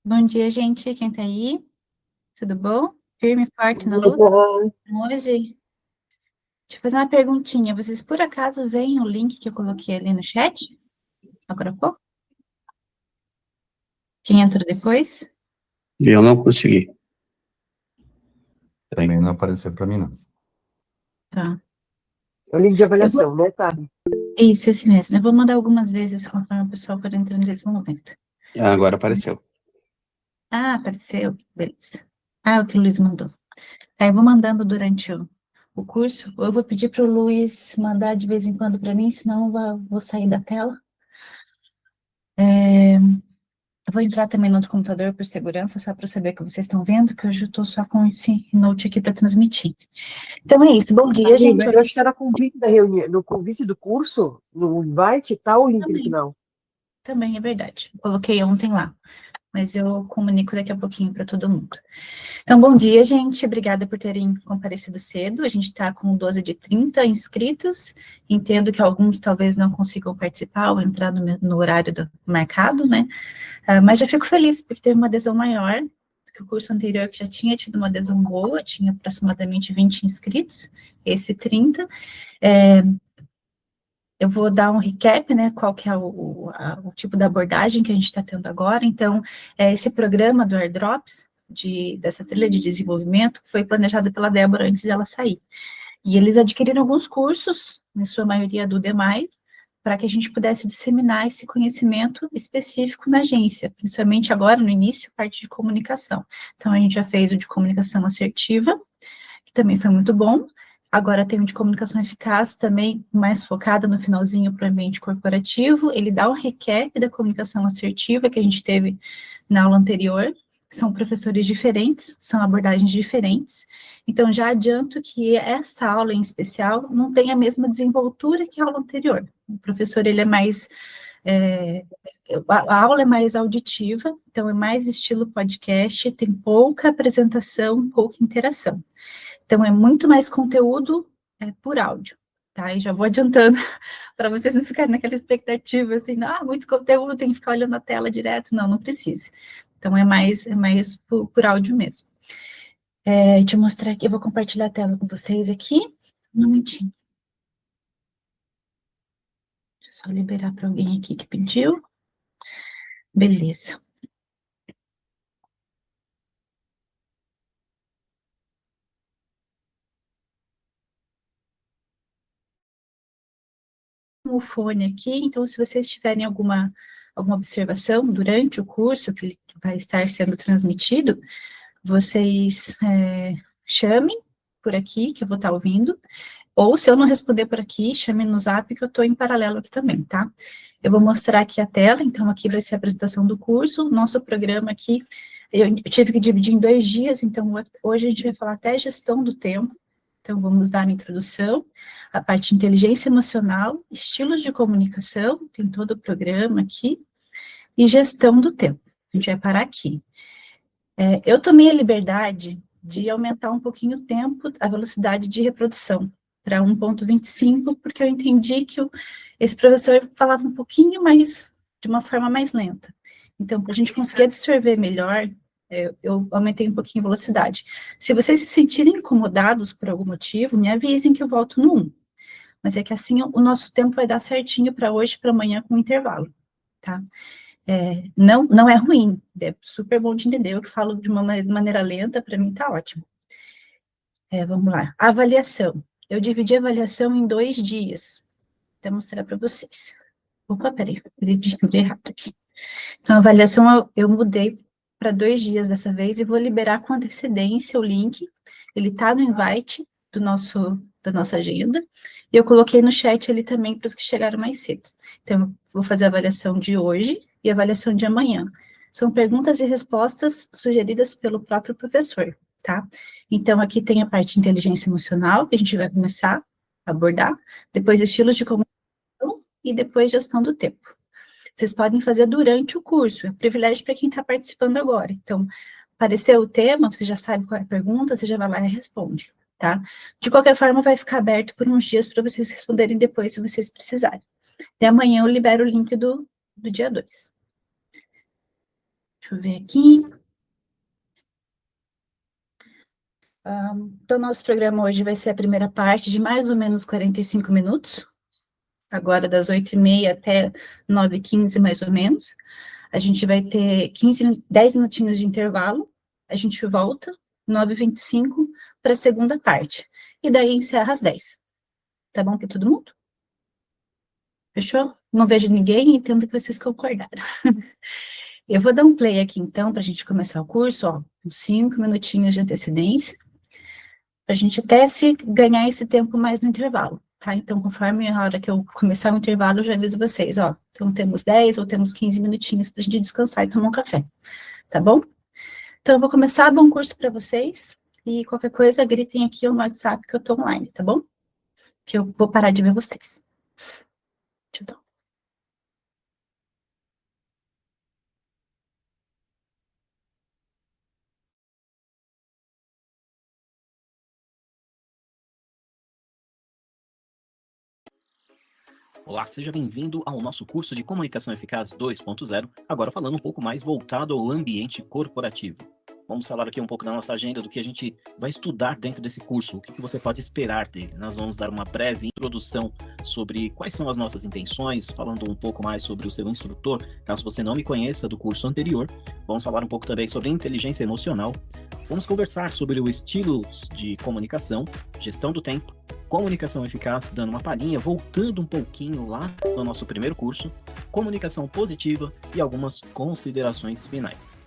Bom dia, gente. Quem tá aí? Tudo bom? Firme e forte na luta? Hoje, deixa eu fazer uma perguntinha. Vocês, por acaso, veem o link que eu coloquei ali no chat? Agora há pouco? Quem entrou depois? Eu não consegui. Também não apareceu para mim, não. Tá. É o link de avaliação, né, Tabi? Isso, esse mesmo. Eu vou mandar algumas vezes conforme o pessoal for entrando nesse momento. Agora apareceu. Ah, apareceu. Beleza. Ah, o que o Luiz mandou. Aí eu vou mandando durante o curso. Ou eu vou pedir para o Luiz mandar de vez em quando para mim, senão eu vou sair da tela. Eu vou entrar também no outro computador por segurança, só para saber que vocês estão vendo, que hoje eu estou só com esse note aqui para transmitir. Então é isso, bom dia, Tabi, gente. mas eu acho que era convite da reunião, no convite do curso, no invite, tá o link no final. Também é verdade. Eu coloquei ontem lá, mas eu comunico daqui a pouquinho para todo mundo. Então, bom dia, gente. Obrigada por terem comparecido cedo. A gente está com 12 de 30 inscritos. Entendo que alguns talvez não consigam participar ou entrar no horário do mercado, né? Mas já fico feliz, porque teve uma adesão maior do que o curso anterior, que já tinha tido uma adesão boa, tinha aproximadamente 20 inscritos, esse 30. Eu vou dar um recap, né, qual que é o tipo da abordagem que a gente está tendo agora. Então, esse programa do AirDrops, dessa trilha de desenvolvimento, foi planejado pela Débora antes dela sair. E eles adquiriram alguns cursos, em sua maioria do DEMAI, para que a gente pudesse disseminar esse conhecimento específico na agência, principalmente agora, no início, parte de comunicação. Então, a gente já fez o de comunicação assertiva, que também foi muito bom. Agora tem o de comunicação eficaz, também mais focada no finalzinho para o ambiente corporativo. Ele dá um recap da comunicação assertiva que a gente teve na aula anterior. São professores diferentes, são abordagens diferentes. Então, já adianto que essa aula em especial não tem a mesma desenvoltura que a aula anterior. O professor, ele é mais... a aula é mais auditiva, então é mais estilo podcast, tem pouca apresentação, pouca interação. Então, é muito mais conteúdo por áudio, tá? E já vou adiantando para vocês não ficarem naquela expectativa, assim, muito conteúdo, tem que ficar olhando a tela direto. Não, não precisa. Então, é mais por áudio mesmo. Deixa eu mostrar aqui, eu vou compartilhar a tela com vocês aqui. Um momentinho. Deixa eu só liberar para alguém aqui que pediu. Beleza. O fone aqui, então se vocês tiverem alguma observação durante o curso que ele vai estar sendo transmitido, vocês chamem por aqui, que eu vou estar ouvindo, ou se eu não responder por aqui, chame no Zap, que eu estou em paralelo aqui também, tá? Eu vou mostrar aqui a tela, então aqui vai ser a apresentação do curso, nosso programa aqui, eu tive que dividir em 2 dias, então hoje a gente vai falar até gestão do tempo. Então, vamos dar a introdução, a parte de inteligência emocional, estilos de comunicação, tem todo o programa aqui, e gestão do tempo. A gente vai parar aqui. Eu tomei a liberdade de aumentar um pouquinho o tempo, a velocidade de reprodução, para 1,25, porque eu entendi que esse professor falava um pouquinho mais, de uma forma mais lenta. Então, para a gente conseguir absorver melhor, eu aumentei um pouquinho a velocidade. Se vocês se sentirem incomodados por algum motivo, me avisem que eu volto no 1. Mas é que assim o nosso tempo vai dar certinho para hoje, para amanhã, com intervalo, tá? Não é ruim, é super bom de entender. Eu que falo de uma maneira lenta, para mim tá ótimo. Vamos lá. Avaliação. Eu dividi a avaliação em 2 dias. Vou mostrar para vocês. Opa, peraí, eu digitei errado aqui. Então, a avaliação eu mudei para 2 dias dessa vez e vou liberar com antecedência o link. Ele está no invite da nossa agenda. E eu coloquei no chat ali também para os que chegaram mais cedo. Então, eu vou fazer a avaliação de hoje e a avaliação de amanhã. São perguntas e respostas sugeridas pelo próprio professor, tá? Então, aqui tem a parte de inteligência emocional, que a gente vai começar a abordar. Depois, estilos de comunicação e depois gestão do tempo. Vocês podem fazer durante o curso, é um privilégio para quem está participando agora. Então, apareceu o tema, você já sabe qual é a pergunta, você já vai lá e responde, tá? De qualquer forma, vai ficar aberto por uns dias para vocês responderem depois, se vocês precisarem. Até amanhã eu libero o link do dia 2. Deixa Deixa eu ver aqui. Então, nosso programa hoje vai ser a primeira parte de mais ou menos 45 minutos, agora das 8h30 até 9h15, mais ou menos. A gente vai ter 10 minutinhos de intervalo, a gente volta, 9h25, para a segunda parte. E daí encerra às 10. Tá bom para todo mundo? Fechou? Não vejo ninguém, entendo que vocês concordaram. Eu vou dar um play aqui, então, para a gente começar o curso, ó, com 5 minutinhos de antecedência, para a gente até se ganhar esse tempo mais no intervalo, tá? Então, conforme a hora que eu começar o intervalo, eu já aviso vocês, ó, então temos 10 ou temos 15 minutinhos para a gente descansar e tomar um café, tá bom? Então, eu vou começar, bom curso para vocês, e qualquer coisa, gritem aqui no WhatsApp que eu tô online, tá bom? Que eu vou parar de ver vocês. Deixa eu dar. Olá, seja bem-vindo ao nosso curso de Comunicação Eficaz 2.0, agora falando um pouco mais voltado ao ambiente corporativo. Vamos falar aqui um pouco da nossa agenda, do que a gente vai estudar dentro desse curso, o que você pode esperar dele. Nós vamos dar uma breve introdução sobre quais são as nossas intenções, falando um pouco mais sobre o seu instrutor, caso você não me conheça do curso anterior. Vamos falar um pouco também sobre inteligência emocional. Vamos conversar sobre o estilo de comunicação, gestão do tempo, comunicação eficaz, dando uma palhinha, voltando um pouquinho lá no nosso primeiro curso, comunicação positiva e algumas considerações finais.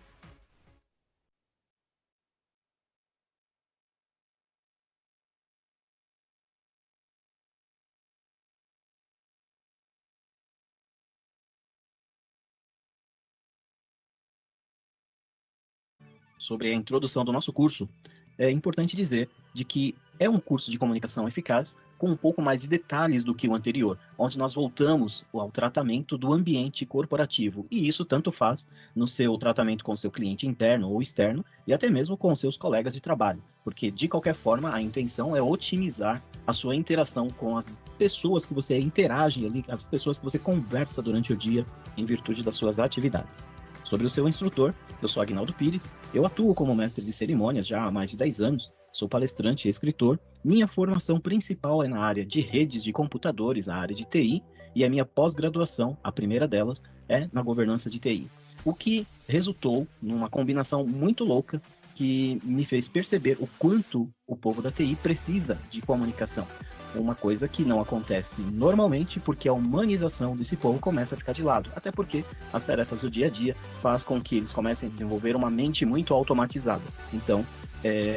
Sobre a introdução do nosso curso, é importante dizer de que é um curso de comunicação eficaz com um pouco mais de detalhes do que o anterior, onde nós voltamos ao tratamento do ambiente corporativo, e isso tanto faz no seu tratamento com o seu cliente interno ou externo, e até mesmo com os seus colegas de trabalho, porque de qualquer forma a intenção é otimizar a sua interação com as pessoas que você interage ali, as pessoas que você conversa durante o dia em virtude das suas atividades. Sobre o seu instrutor, eu sou Aguinaldo Pires, eu atuo como mestre de cerimônias já há mais de 10 anos, sou palestrante e escritor, minha formação principal é na área de redes de computadores, a área de TI, e a minha pós-graduação, a primeira delas, é na governança de TI. O que resultou numa combinação muito louca que me fez perceber o quanto o povo da TI precisa de comunicação. Uma coisa que não acontece normalmente porque a humanização desse povo começa a ficar de lado. Até porque as tarefas do dia a dia faz com que eles comecem a desenvolver uma mente muito automatizada. Então,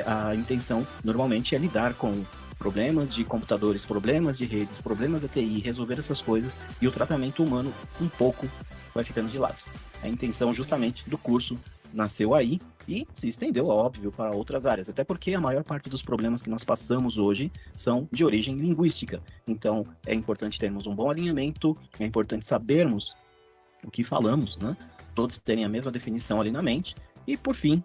a intenção normalmente é lidar com problemas de computadores, problemas de redes, problemas da TI, resolver essas coisas, e o tratamento humano um pouco vai ficando de lado. A intenção justamente do curso nasceu aí e se estendeu, óbvio, para outras áreas, até porque a maior parte dos problemas que nós passamos hoje são de origem linguística. Então, é importante termos um bom alinhamento, é importante sabermos o que falamos, né? Todos terem a mesma definição ali na mente, e, por fim,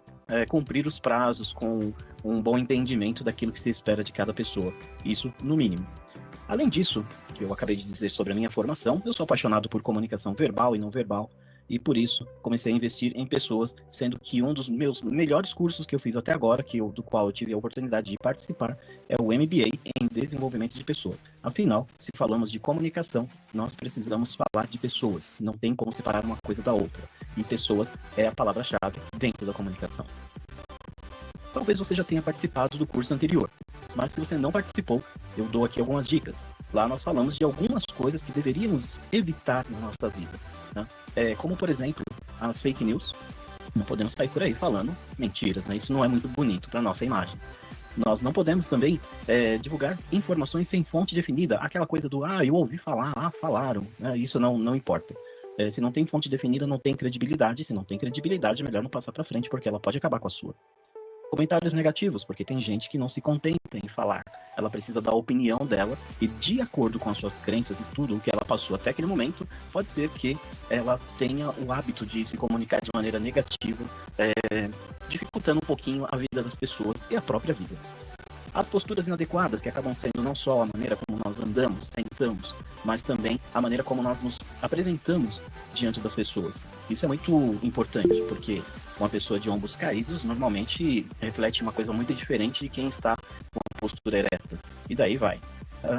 cumprir os prazos com um bom entendimento daquilo que se espera de cada pessoa. Isso, no mínimo. Além disso, que eu acabei de dizer sobre a minha formação, eu sou apaixonado por comunicação verbal e não verbal, e por isso comecei a investir em pessoas, sendo que um dos meus melhores cursos que eu fiz até agora, do qual eu tive a oportunidade de participar, é o MBA em Desenvolvimento de Pessoas. Afinal, se falamos de comunicação, nós precisamos falar de pessoas, não tem como separar uma coisa da outra, e pessoas é a palavra-chave dentro da comunicação. Talvez você já tenha participado do curso anterior, mas se você não participou, eu dou aqui algumas dicas. Lá nós falamos de algumas coisas que deveríamos evitar na nossa vida, né? Como, por exemplo, as fake news. Não podemos sair por aí falando mentiras, né? Isso não é muito bonito para a nossa imagem. Nós não podemos também divulgar informações sem fonte definida. Aquela coisa do, eu ouvi falar, falaram, né? Isso não importa. Se não tem fonte definida, não tem credibilidade. Se não tem credibilidade, é melhor não passar para frente, porque ela pode acabar com a sua. Comentários negativos, porque tem gente que não se contenta em falar. Ela precisa dar a opinião dela, e de acordo com as suas crenças e tudo o que ela passou até aquele momento, pode ser que ela tenha o hábito de se comunicar de maneira negativa, dificultando um pouquinho a vida das pessoas e a própria vida. As posturas inadequadas, que acabam sendo não só a maneira como nós andamos, sentamos, mas também a maneira como nós nos apresentamos diante das pessoas. Isso é muito importante, porque uma pessoa de ombros caídos normalmente reflete uma coisa muito diferente de quem está com a postura ereta. E daí vai.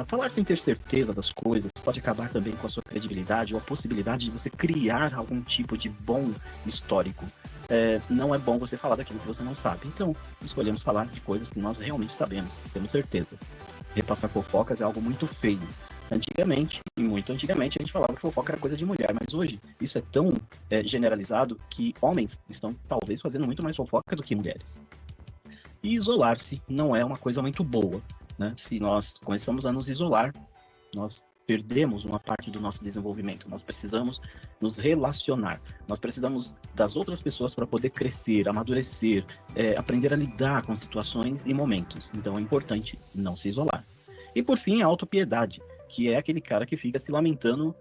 Falar sem ter certeza das coisas pode acabar também com a sua credibilidade ou a possibilidade de você criar algum tipo de bom histórico. Não é bom você falar daquilo que você não sabe. Então, escolhemos falar de coisas que nós realmente sabemos, temos certeza. Repassar fofocas é algo muito feio. Antigamente, e muito antigamente, a gente falava que fofoca era coisa de mulher, mas hoje isso é tão generalizado que homens estão talvez fazendo muito mais fofoca do que mulheres. E isolar-se não é uma coisa muito boa, né? Se nós começamos a nos isolar, nós perdemos uma parte do nosso desenvolvimento. Nós precisamos nos relacionar. Nós precisamos das outras pessoas para poder crescer, amadurecer, aprender a lidar com situações e momentos. Então é importante não se isolar. E por fim, a autopiedade, que é aquele cara que fica se lamentando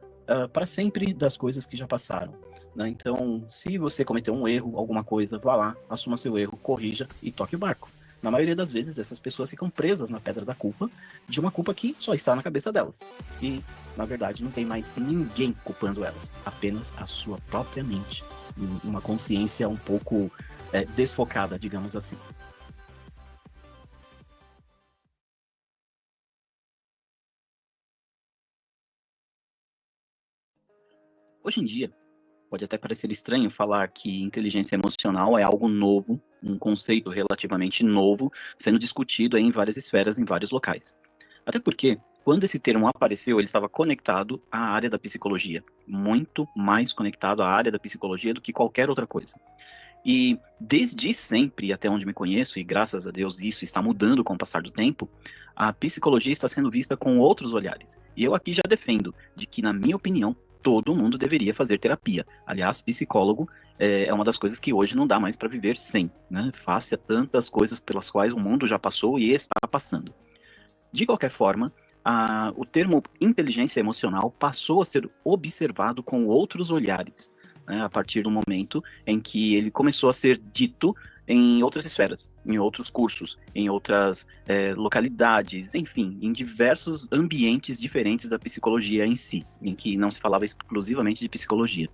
para sempre das coisas que já passaram, né? Então, se você cometeu um erro, alguma coisa, vá lá, assuma seu erro, corrija e toque o barco. Na maioria das vezes, essas pessoas ficam presas na pedra da culpa, de uma culpa que só está na cabeça delas. E, na verdade, não tem mais ninguém culpando elas, apenas a sua própria mente. Uma consciência um pouco desfocada, digamos assim. Hoje em dia, pode até parecer estranho falar que inteligência emocional é algo novo, um conceito relativamente novo, sendo discutido em várias esferas, em vários locais. Até porque, quando esse termo apareceu, ele estava conectado à área da psicologia, muito mais conectado à área da psicologia do que qualquer outra coisa. E desde sempre, até onde me conheço, e graças a Deus isso está mudando com o passar do tempo, a psicologia está sendo vista com outros olhares. E eu aqui já defendo de que, na minha opinião, todo mundo deveria fazer terapia. Aliás, psicólogo é uma das coisas que hoje não dá mais para viver sem, né? Face a tantas coisas pelas quais o mundo já passou e está passando. De qualquer forma, o termo inteligência emocional passou a ser observado com outros olhares, né? A partir do momento em que ele começou a ser dito em outras esferas, em outros cursos, em outras localidades, enfim, em diversos ambientes diferentes da psicologia em si, em que não se falava exclusivamente de psicologia.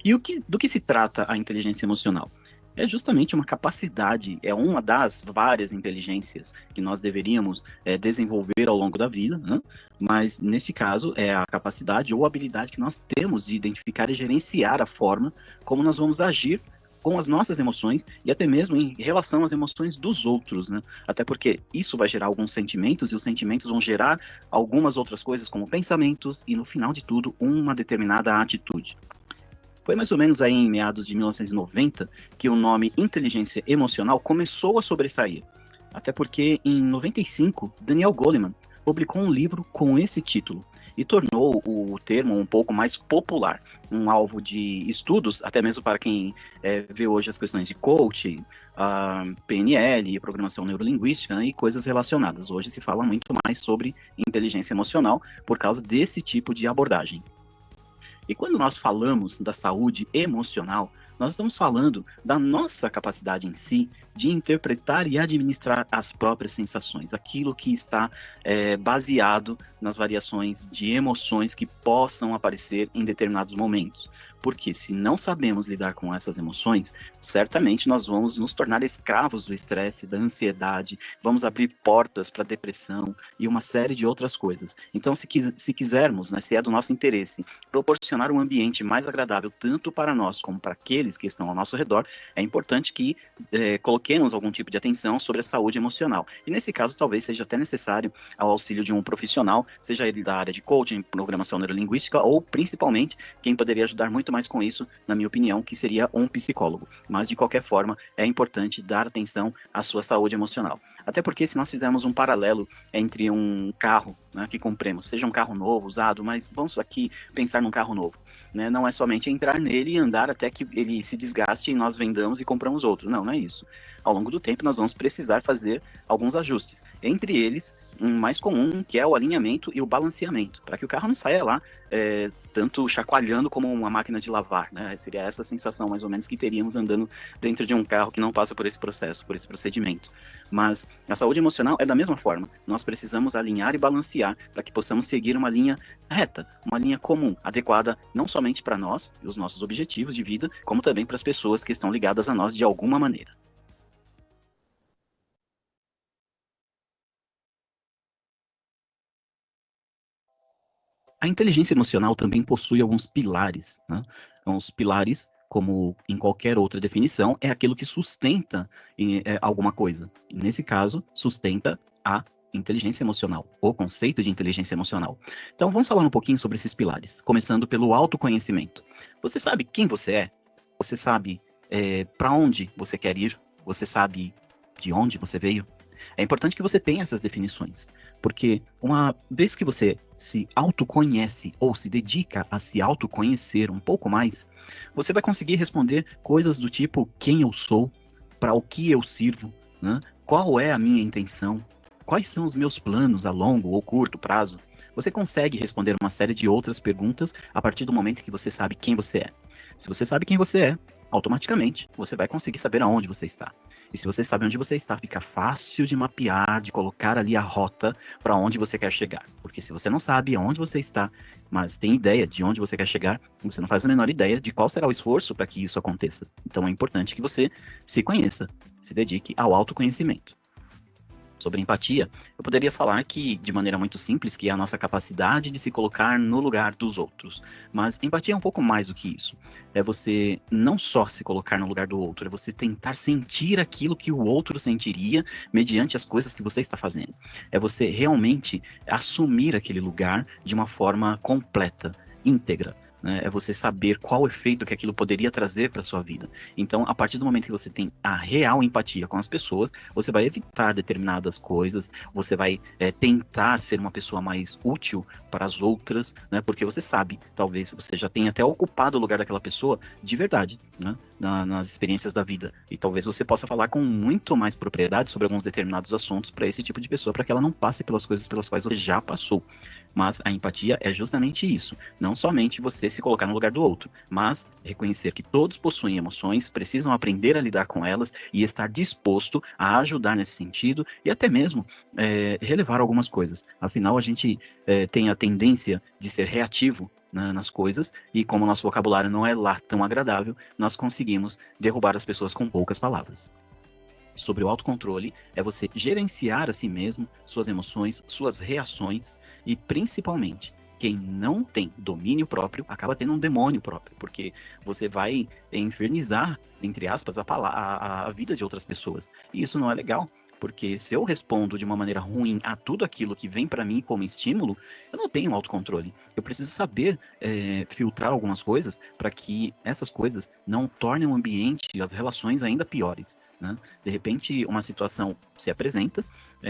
E do que se trata a inteligência emocional? É justamente uma capacidade, é uma das várias inteligências que nós deveríamos desenvolver ao longo da vida, né? Mas nesse caso é a capacidade ou habilidade que nós temos de identificar e gerenciar a forma como nós vamos agir com as nossas emoções e até mesmo em relação às emoções dos outros, né? Até porque isso vai gerar alguns sentimentos e os sentimentos vão gerar algumas outras coisas como pensamentos e no final de tudo uma determinada atitude. Foi mais ou menos aí em meados de 1990 que o nome inteligência emocional começou a sobressair. Até porque em 95 Daniel Goleman publicou um livro com esse título e tornou o termo um pouco mais popular, um alvo de estudos, até mesmo para quem vê hoje as questões de coaching, PNL, programação neurolinguística, né, e coisas relacionadas. Hoje se fala muito mais sobre inteligência emocional por causa desse tipo de abordagem. E quando nós falamos da saúde emocional, nós estamos falando da nossa capacidade em si de interpretar e administrar as próprias sensações, aquilo que está baseado nas variações de emoções que possam aparecer em determinados momentos. Porque se não sabemos lidar com essas emoções, certamente nós vamos nos tornar escravos do estresse, da ansiedade, vamos abrir portas para depressão e uma série de outras coisas. Então, se quisermos, né, se é do nosso interesse, proporcionar um ambiente mais agradável tanto para nós como para aqueles que estão ao nosso redor, é importante que coloquemos algum tipo de atenção sobre a saúde emocional. E nesse caso, talvez seja até necessário o auxílio de um profissional, seja ele da área de coaching, programação neurolinguística ou, principalmente, quem poderia ajudar muito mais com isso, na minha opinião, que seria um psicólogo. Mas, de qualquer forma, é importante dar atenção à sua saúde emocional. Até porque, se nós fizermos um paralelo entre um carro, né, que compremos, seja um carro novo, usado, mas vamos aqui pensar num carro novo, né? Não é somente entrar nele e andar até que ele se desgaste e nós vendamos e compramos outro. Não é isso. Ao longo do tempo, nós vamos precisar fazer alguns ajustes. Entre eles, um mais comum, que é o alinhamento e o balanceamento, para que o carro não saia lá tanto chacoalhando como uma máquina de lavar, né? Seria essa sensação, mais ou menos, que teríamos andando dentro de um carro que não passa por esse processo, por esse procedimento. Mas a saúde emocional é da mesma forma. Nós precisamos alinhar e balancear para que possamos seguir uma linha reta, uma linha comum, adequada não somente para nós e os nossos objetivos de vida, como também para as pessoas que estão ligadas a nós de alguma maneira. A inteligência emocional também possui alguns pilares, né? Os pilares, como em qualquer outra definição, é aquilo que sustenta alguma coisa. Nesse caso, sustenta a inteligência emocional, o conceito de inteligência emocional. Então, vamos falar um pouquinho sobre esses pilares, começando pelo autoconhecimento. Você sabe quem você é? Você sabe para onde você quer ir? Você sabe de onde você veio? É importante que você tenha essas definições, porque uma vez que você se autoconhece ou se dedica a se autoconhecer um pouco mais, você vai conseguir responder coisas do tipo quem eu sou, para o que eu sirvo, né? Qual é a minha intenção, quais são os meus planos a longo ou curto prazo. Você consegue responder uma série de outras perguntas a partir do momento que você sabe quem você é. Se você sabe quem você é, automaticamente você vai conseguir saber aonde você está. E se você sabe onde você está, fica fácil de mapear, de colocar ali a rota para onde você quer chegar. Porque se você não sabe aonde você está, mas tem ideia de onde você quer chegar, você não faz a menor ideia de qual será o esforço para que isso aconteça. Então é importante que você se conheça, se dedique ao autoconhecimento. Sobre empatia, eu poderia falar que, de maneira muito simples, que é a nossa capacidade de se colocar no lugar dos outros. Mas empatia é um pouco mais do que isso. É você não só se colocar no lugar do outro, é você tentar sentir aquilo que o outro sentiria mediante as coisas que você está fazendo. É você realmente assumir aquele lugar de uma forma completa, íntegra. Né? É você saber qual efeito que aquilo poderia trazer para sua vida. Então, a partir do momento que você tem a real empatia com as pessoas, você vai evitar determinadas coisas, você vai tentar ser uma pessoa mais útil para as outras, né? Porque você sabe, talvez você já tenha até ocupado o lugar daquela pessoa de verdade, né? Nas experiências da vida. E talvez você possa falar com muito mais propriedade sobre alguns determinados assuntos para esse tipo de pessoa, para que ela não passe pelas coisas pelas quais você já passou. Mas a empatia é justamente isso. Não somente você se colocar no lugar do outro, mas reconhecer que todos possuem emoções, precisam aprender a lidar com elas e estar disposto a ajudar nesse sentido e até mesmo relevar algumas coisas. Afinal, a gente tem a tendência de ser reativo, né, nas coisas, e como o nosso vocabulário não é lá tão agradável, nós conseguimos derrubar as pessoas com poucas palavras. Sobre o autocontrole, é você gerenciar a si mesmo, suas emoções, suas reações e, principalmente, quem não tem domínio próprio acaba tendo um demônio próprio, porque você vai infernizar, entre aspas, a vida de outras pessoas. E isso não é legal, porque se eu respondo de uma maneira ruim a tudo aquilo que vem para mim como estímulo, eu não tenho autocontrole. Eu preciso saber filtrar algumas coisas para que essas coisas não tornem o ambiente e as relações ainda piores. Né? De repente, uma situação se apresenta,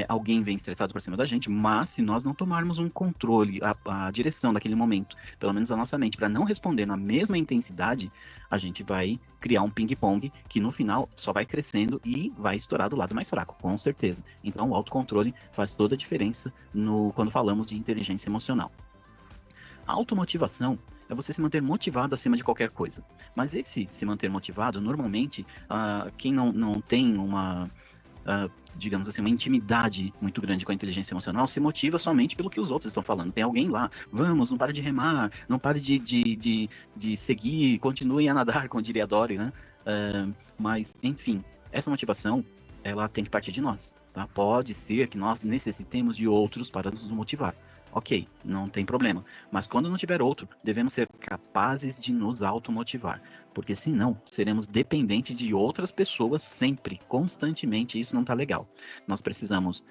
alguém vem estressado para cima da gente, mas se nós não tomarmos um controle, a direção daquele momento, pelo menos a nossa mente, para não responder na mesma intensidade, a gente vai criar um ping-pong que no final só vai crescendo e vai estourar do lado mais fraco, com certeza. Então o autocontrole faz toda a diferença quando falamos de inteligência emocional. A automotivação é você se manter motivado acima de qualquer coisa. Mas esse se manter motivado, normalmente, quem não tem uma, digamos assim, uma intimidade muito grande com a inteligência emocional, se motiva somente pelo que os outros estão falando. Tem alguém lá, vamos, não pare de remar, não pare de seguir, continue a nadar, como diria Dory, né? Mas, enfim, essa motivação, ela tem que partir de nós, tá? Pode ser que nós necessitemos de outros para nos motivar. Ok, não tem problema. Mas quando não tiver outro, devemos ser capazes de nos automotivar. Porque senão, seremos dependentes de outras pessoas sempre, constantemente, e isso não está legal. Nós precisamos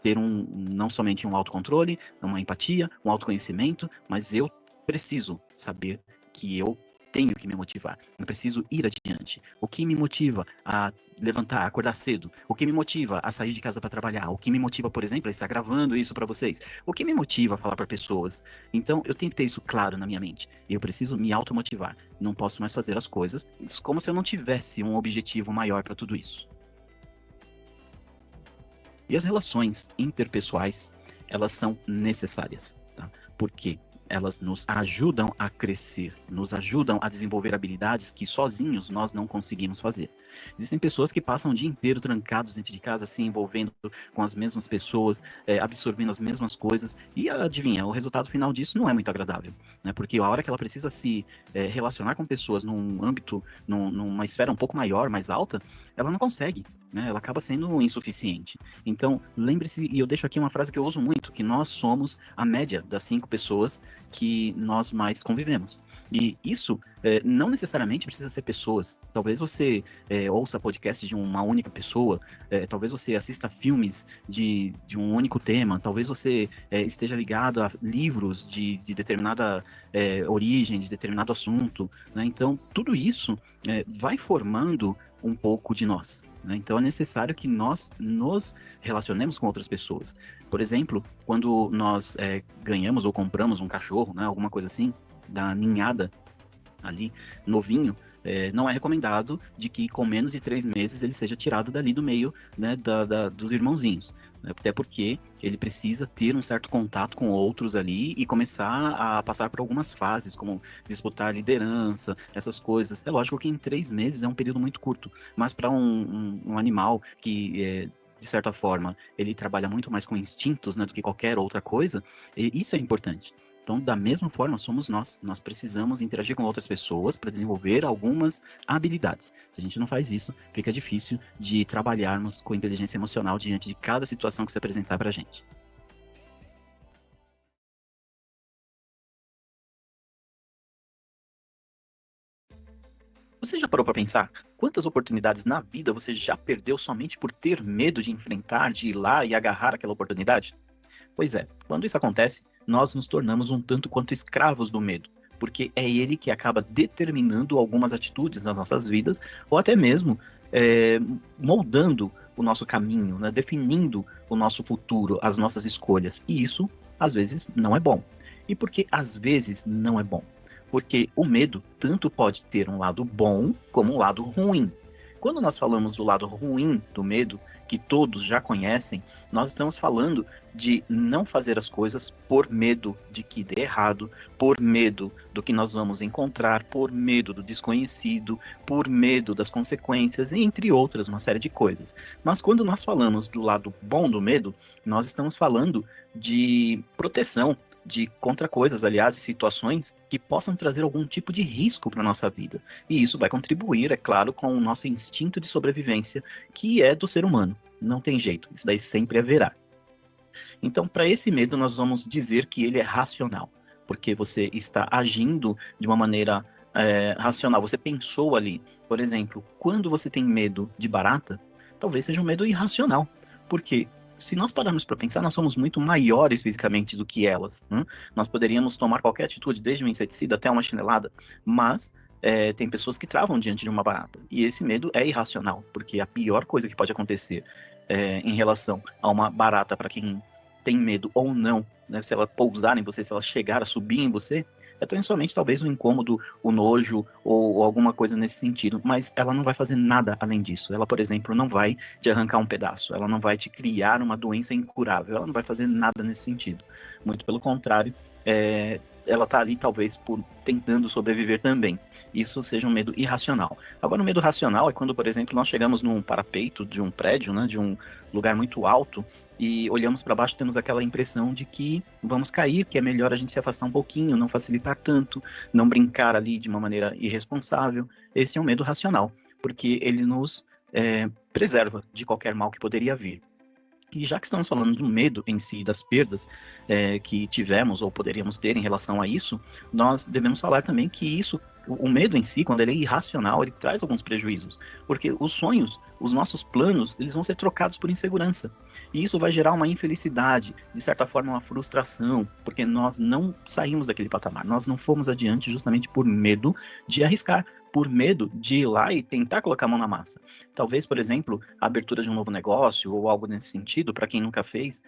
ter não somente um autocontrole, uma empatia, um autoconhecimento, mas eu preciso saber que eu tenho que me motivar. Eu preciso ir adiante. O que me motiva a levantar, acordar cedo? O que me motiva a sair de casa para trabalhar? O que me motiva, por exemplo, a estar gravando isso para vocês? O que me motiva a falar para pessoas? Então, eu tenho que ter isso claro na minha mente. Eu preciso me automotivar. Não posso mais fazer as coisas como se eu não tivesse um objetivo maior para tudo isso. E as relações interpessoais, elas são necessárias, tá? Porque elas nos ajudam a crescer, nos ajudam a desenvolver habilidades que sozinhos nós não conseguimos fazer. Existem pessoas que passam o dia inteiro trancados dentro de casa, se envolvendo com as mesmas pessoas, absorvendo as mesmas coisas, e adivinha, o resultado final disso não é muito agradável, né? Porque a hora que ela precisa se relacionar com pessoas num âmbito, numa esfera um pouco maior, mais alta, ela não consegue, né? Ela acaba sendo insuficiente. Então, lembre-se, e eu deixo aqui uma frase que eu uso muito, que nós somos a média das 5 pessoas que nós mais convivemos. E isso não necessariamente precisa ser pessoas. Talvez você ouça podcast de uma única pessoa, talvez você assista filmes de um único tema, talvez você esteja ligado a livros de determinada origem, de determinado assunto, né? Então, tudo isso vai formando um pouco de nós, né? Então, é necessário que nós nos relacionemos com outras pessoas. Por exemplo, quando nós ganhamos ou compramos um cachorro, né, alguma coisa assim, da ninhada ali, novinho, não é recomendado de que com menos de 3 meses ele seja tirado dali do meio, né, dos irmãozinhos. Até porque ele precisa ter um certo contato com outros ali e começar a passar por algumas fases, como disputar a liderança, essas coisas. É lógico que em 3 meses é um período muito curto, mas para um animal que de certa forma, ele trabalha muito mais com instintos, né, do que qualquer outra coisa, e isso é importante. Então, da mesma forma, somos nós. Nós precisamos interagir com outras pessoas para desenvolver algumas habilidades. Se a gente não faz isso, fica difícil de trabalharmos com inteligência emocional diante de cada situação que se apresentar para a gente. Você já parou para pensar quantas oportunidades na vida você já perdeu somente por ter medo de enfrentar, de ir lá e agarrar aquela oportunidade? Pois é, quando isso acontece, nós nos tornamos um tanto quanto escravos do medo, porque é ele que acaba determinando algumas atitudes nas nossas vidas, ou até mesmo moldando o nosso caminho, né, definindo o nosso futuro, as nossas escolhas. E isso, às vezes, não é bom. E por que às vezes não é bom? Porque o medo tanto pode ter um lado bom como um lado ruim. Quando nós falamos do lado ruim do medo, que todos já conhecem, nós estamos falando de não fazer as coisas por medo de que dê errado, por medo do que nós vamos encontrar, por medo do desconhecido, por medo das consequências, entre outras, uma série de coisas. Mas quando nós falamos do lado bom do medo, nós estamos falando de proteção, de contra coisas, aliás, situações que possam trazer algum tipo de risco para a nossa vida. E isso vai contribuir, é claro, com o nosso instinto de sobrevivência, que é do ser humano. Não tem jeito, isso daí sempre haverá. Então, para esse medo, nós vamos dizer que ele é racional, porque você está agindo de uma maneira racional. Você pensou ali, por exemplo, quando você tem medo de barata, talvez seja um medo irracional, porque se nós pararmos para pensar, nós somos muito maiores fisicamente do que elas. Nós poderíamos tomar qualquer atitude, desde um inseticida até uma chinelada, mas tem pessoas que travam diante de uma barata. E esse medo é irracional, porque a pior coisa que pode acontecer em relação a uma barata, para quem tem medo ou não, né, se ela pousar em você, se ela chegar a subir em você, é tão somente talvez o incômodo, o nojo ou alguma coisa nesse sentido, mas ela não vai fazer nada além disso. Ela, por exemplo, não vai te arrancar um pedaço, ela não vai te criar uma doença incurável, ela não vai fazer nada nesse sentido. Muito pelo contrário, ela está ali talvez tentando sobreviver também. Isso seja um medo irracional. Agora, o medo racional é quando, por exemplo, nós chegamos num parapeito de um prédio, né, de um lugar muito alto, e olhamos para baixo, temos aquela impressão de que vamos cair, que é melhor a gente se afastar um pouquinho, não facilitar tanto, não brincar ali de uma maneira irresponsável. Esse é um medo racional, porque ele nos preserva de qualquer mal que poderia vir. E já que estamos falando do medo em si, das perdas que tivemos ou poderíamos ter em relação a isso, nós devemos falar também que isso, o medo em si, quando ele é irracional, ele traz alguns prejuízos. Porque os sonhos, os nossos planos, eles vão ser trocados por insegurança. E isso vai gerar uma infelicidade, de certa forma uma frustração, porque nós não saímos daquele patamar, nós não fomos adiante justamente por medo de arriscar, por medo de ir lá e tentar colocar a mão na massa. Talvez, por exemplo, a abertura de um novo negócio ou algo nesse sentido, para quem nunca fez,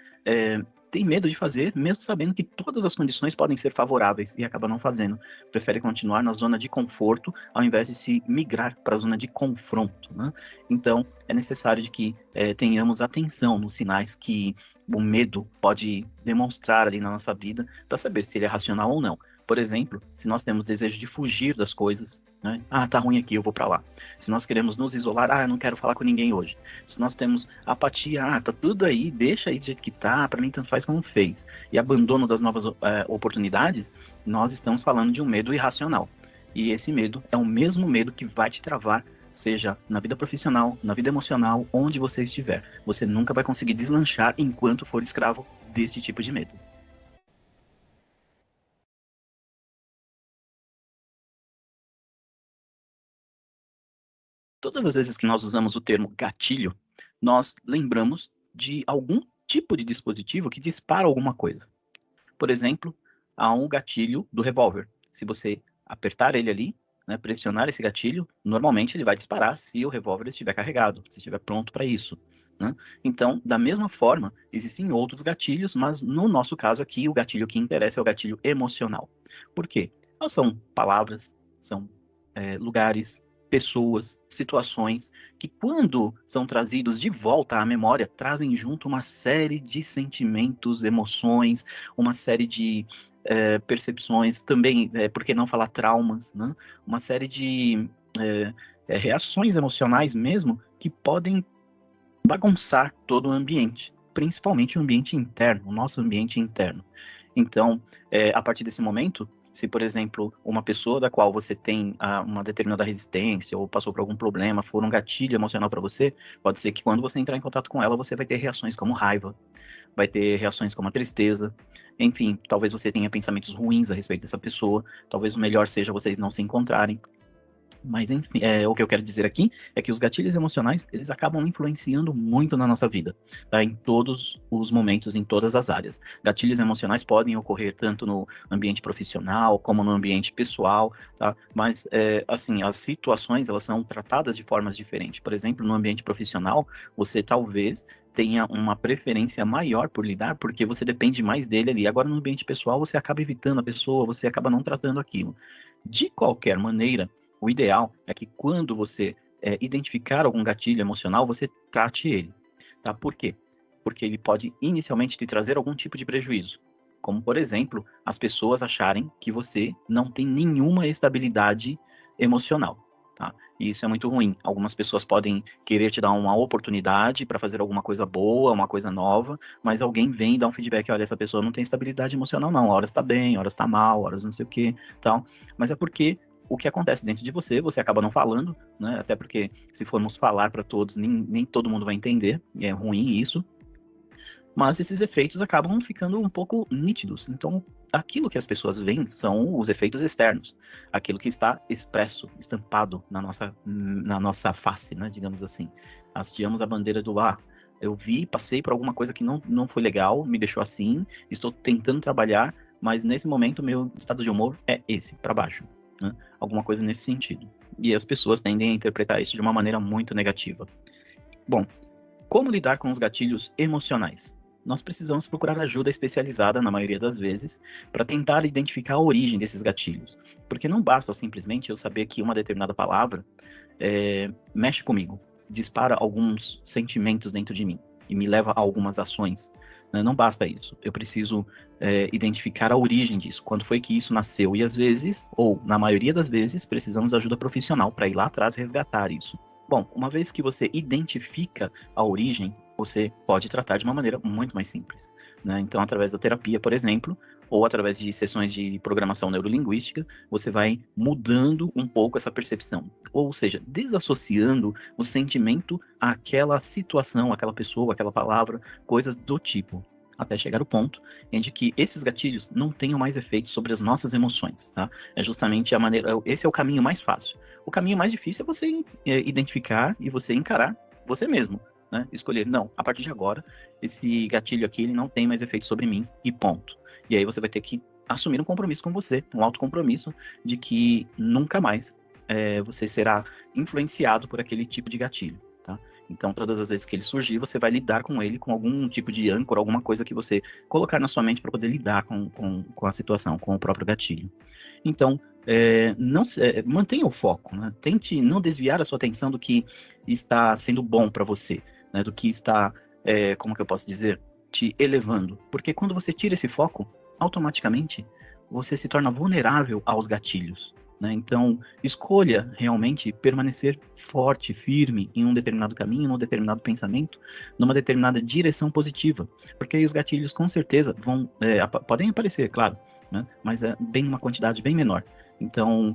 tem medo de fazer, mesmo sabendo que todas as condições podem ser favoráveis, e acaba não fazendo. Prefere continuar na zona de conforto, ao invés de se migrar para a zona de confronto, né? Então, é necessário de que tenhamos atenção nos sinais que o medo pode demonstrar ali na nossa vida, para saber se ele é racional ou não. Por exemplo, se nós temos desejo de fugir das coisas, né? Ah, tá ruim aqui, eu vou para lá. Se nós queremos nos isolar, eu não quero falar com ninguém hoje. Se nós temos apatia, tá tudo aí, deixa aí do jeito que tá, para mim tanto faz como fez. E abandono das novas oportunidades, nós estamos falando de um medo irracional. E esse medo é o mesmo medo que vai te travar, seja na vida profissional, na vida emocional, onde você estiver. Você nunca vai conseguir deslanchar enquanto for escravo deste tipo de medo. Todas as vezes que nós usamos o termo gatilho, nós lembramos de algum tipo de dispositivo que dispara alguma coisa. Por exemplo, há um gatilho do revólver. Se você apertar ele ali, né, pressionar esse gatilho, normalmente ele vai disparar se o revólver estiver carregado, se estiver pronto para isso, né? Então, da mesma forma, existem outros gatilhos, mas no nosso caso aqui, o gatilho que interessa é o gatilho emocional. Por quê? Elas são palavras, são lugares, pessoas, situações, que quando são trazidos de volta à memória, trazem junto uma série de sentimentos, emoções, uma série de percepções, também, por que não falar traumas, né? Uma série de reações emocionais mesmo, que podem bagunçar todo o ambiente, principalmente o ambiente interno, o nosso ambiente interno. Então, a partir desse momento, se, por exemplo, uma pessoa da qual você tem uma determinada resistência ou passou por algum problema, for um gatilho emocional para você, pode ser que quando você entrar em contato com ela, você vai ter reações como raiva, vai ter reações como a tristeza, enfim, talvez você tenha pensamentos ruins a respeito dessa pessoa, talvez o melhor seja vocês não se encontrarem. Mas, enfim, o que eu quero dizer aqui é que os gatilhos emocionais, eles acabam influenciando muito na nossa vida, tá? Em todos os momentos, em todas as áreas. Gatilhos emocionais podem ocorrer tanto no ambiente profissional, como no ambiente pessoal, tá? Mas, assim, as situações, elas são tratadas de formas diferentes. Por exemplo, no ambiente profissional, você talvez tenha uma preferência maior por lidar, porque você depende mais dele ali. Agora, no ambiente pessoal, você acaba evitando a pessoa, você acaba não tratando aquilo. De qualquer maneira, o ideal é que quando você identificar algum gatilho emocional, você trate ele, tá? Por quê? Porque ele pode inicialmente te trazer algum tipo de prejuízo, como, por exemplo, as pessoas acharem que você não tem nenhuma estabilidade emocional, tá? E isso é muito ruim. Algumas pessoas podem querer te dar uma oportunidade para fazer alguma coisa boa, uma coisa nova, mas alguém vem e dá um feedback, olha, essa pessoa não tem estabilidade emocional não, horas está bem, horas está mal, horas não sei o que, tal. Mas é porque o que acontece dentro de você, você acaba não falando, né? Até porque se formos falar para todos, nem todo mundo vai entender, e é ruim isso. Mas esses efeitos acabam ficando um pouco nítidos. Então, aquilo que as pessoas veem são os efeitos externos, aquilo que está expresso, estampado na nossa face, né? Digamos assim. Hasteamos a bandeira do eu vi, passei por alguma coisa que não foi legal, me deixou assim, estou tentando trabalhar, mas nesse momento meu estado de humor é esse, para baixo. Né? Alguma coisa nesse sentido. E as pessoas tendem a interpretar isso de uma maneira muito negativa. Bom, como lidar com os gatilhos emocionais? Nós precisamos procurar ajuda especializada, na maioria das vezes, para tentar identificar a origem desses gatilhos. Porque não basta simplesmente eu saber que uma determinada palavra mexe comigo, dispara alguns sentimentos dentro de mim e me leva a algumas ações. Não basta isso. Eu preciso identificar a origem disso. Quando foi que isso nasceu? E às vezes, ou na maioria das vezes, precisamos de ajuda profissional para ir lá atrás resgatar isso. Bom, uma vez que você identifica a origem, você pode tratar de uma maneira muito mais simples, né? Então, através da terapia, por exemplo, ou através de sessões de programação neurolinguística, você vai mudando um pouco essa percepção. Ou seja, desassociando o sentimento àquela situação, àquela pessoa, àquela palavra, coisas do tipo. Até chegar ao ponto em que esses gatilhos não tenham mais efeito sobre as nossas emoções, tá? É justamente a maneira, esse é o caminho mais fácil. O caminho mais difícil é você identificar e você encarar você mesmo, né? Escolher, não, a partir de agora, esse gatilho aqui, ele não tem mais efeito sobre mim, e ponto. E aí você vai ter que assumir um compromisso com você, um autocompromisso de que nunca mais você será influenciado por aquele tipo de gatilho, tá? Então, todas as vezes que ele surgir, você vai lidar com ele com algum tipo de âncora, alguma coisa que você colocar na sua mente para poder lidar com a situação, com o próprio gatilho. Então, mantenha o foco, né? Tente não desviar a sua atenção do que está sendo bom para você, né? Do que está, como que eu posso dizer, te elevando. Porque quando você tira esse foco, automaticamente você se torna vulnerável aos gatilhos, né? Então, escolha realmente permanecer forte, firme em um determinado caminho, num determinado pensamento, numa determinada direção positiva, porque aí os gatilhos com certeza vão, podem aparecer, claro, né? Mas é bem uma quantidade bem menor. Então,